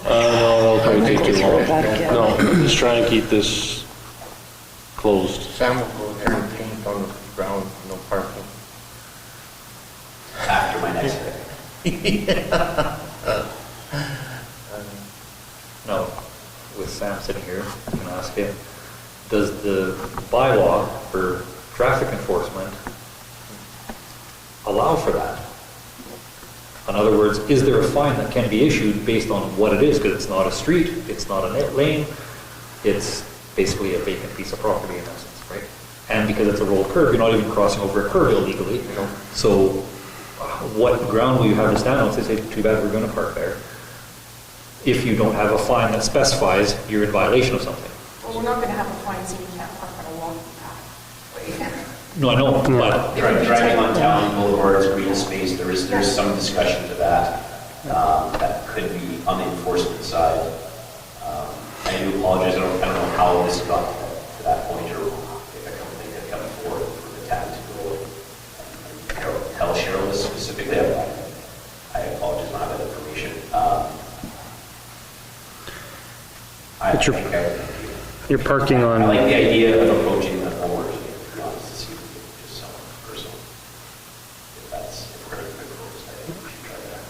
no, that'll probably take too long. That again. No, just try and keep this closed. Sam will go there and paint on the ground, no parking. After my next day. Now, with Sam sitting here, I'm going to ask him, does the bylaw for traffic enforcement allow for that? In other words, is there a fine that can be issued based on what it is? Because it's not a street, it's not a lane, it's basically a vacant piece of property in essence, right? And because it's a rolled curb, you're not even crossing over a curb illegally. So what ground will you have to stand on? They say, too bad, we're going to park there. If you don't have a fine that specifies you're in violation of something. Well, we're not going to have a fine saying you can't park on a walking path. No, I know, but Driving on town boulevards, green space, there's some discussion to that. That could be on the enforcement side. I do apologize, I don't know how this got to that point, or if a company had come forward for the town to go and tell Cheryl this specifically. I apologize, I don't have that information. But you're parking I like on, the idea of approaching the homeowners, to be honest, to see if we can just sell it personally. If we're going to propose, I think we should try that.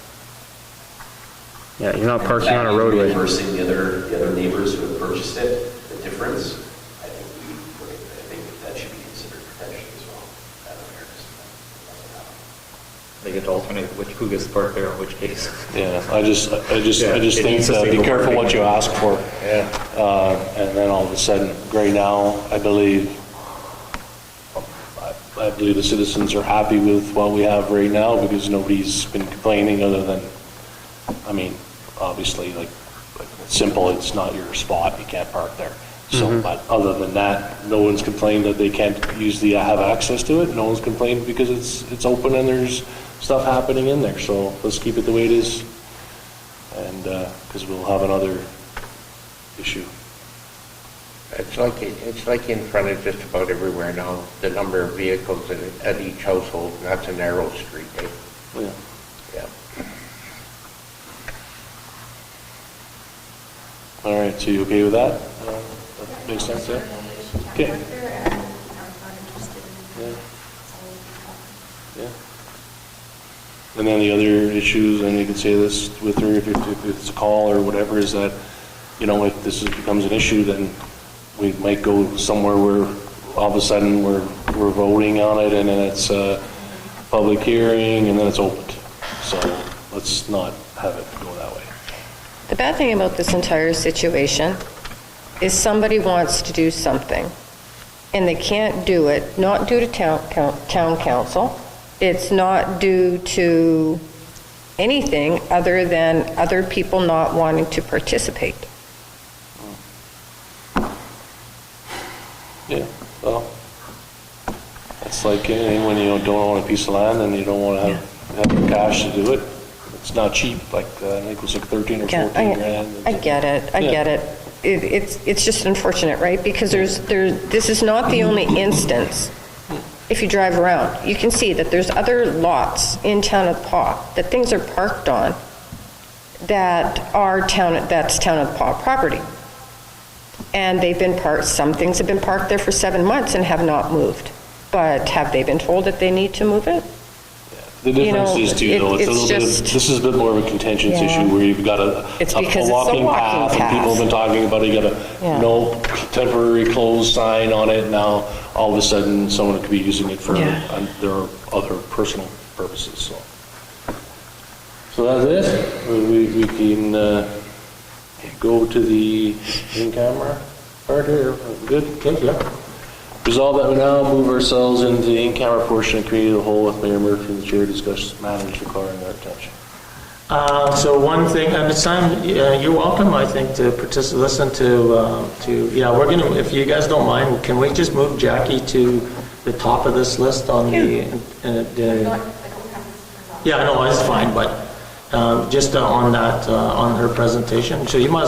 yeah, you're not parking on a roadway. Reversing the other neighbors who have purchased it, the difference, I think that should be considered potentially as well. That awareness. they get to alternate who gets to park there on which case. Yeah, I just Yeah, think it needs to say be no careful what parking. you ask for. Yeah. And then all of a sudden, right now, I believe the citizens are happy with what we have right now because nobody's been complaining other than, I mean, obviously, like simple, it's not your spot, you can't park there. So, but other than that, no one's complained that they can't have access to it. No one's complained because it's open and there's stuff happening in there. So let's keep it the way it is. And, because we'll have another issue. It's like in front of just about everywhere now, the number of vehicles at each household, and that's a narrow street, eh? Yeah. Yeah. All right, so you okay with that? That makes sense, yeah? Okay. Yeah. Yeah. And then the other issues, and you can say this with her, if it's a call or whatever, is that, if this becomes an issue, then we might go somewhere where all of a sudden we're voting on it, and then it's a public hearing, and then it's opened. So let's not have it go that way. The bad thing about this entire situation is somebody wants to do something, and they can't do it, not due to town council. It's not due to anything other than other people not wanting to participate. Yeah, well, it's like anything when you don't own a piece of land and you don't want to have the cash to do it. It's not cheap, like, I think it was like 13 or 14 grand. I get it, I Yeah. get it. It's just unfortunate, right? Because this is not the only instance. If you drive around, you can see that there's other lots in town of Paw that things are parked on that's town of Paw property. And they've been parked, some things have been parked there for 7 months and have not moved. But have they been told that they need to move it? The difference know, is too, though, it's a it's little bit, just- this is a bit more of a contentious Yeah. issue where you've got It's a because it's a walking walking path, and people have been talking about it, you got Yeah. a no temporary closed sign on it, now all of a sudden, someone could be using it for Yeah. their other personal purposes, so. So that's it, we can go to the in-camera part here, good, okay, yeah. Resolve that we now move ourselves into the in-camera portion of committee of the whole with Mayor Murphy and the chair discuss matters requiring our attention. So one thing, and it's time, you're welcome, I think, to participate, listen yeah, we're gonna, if you guys don't mind, can we just move Jackie to the top of this list on yeah, no, it's fine, but just on that, on her presentation, so you might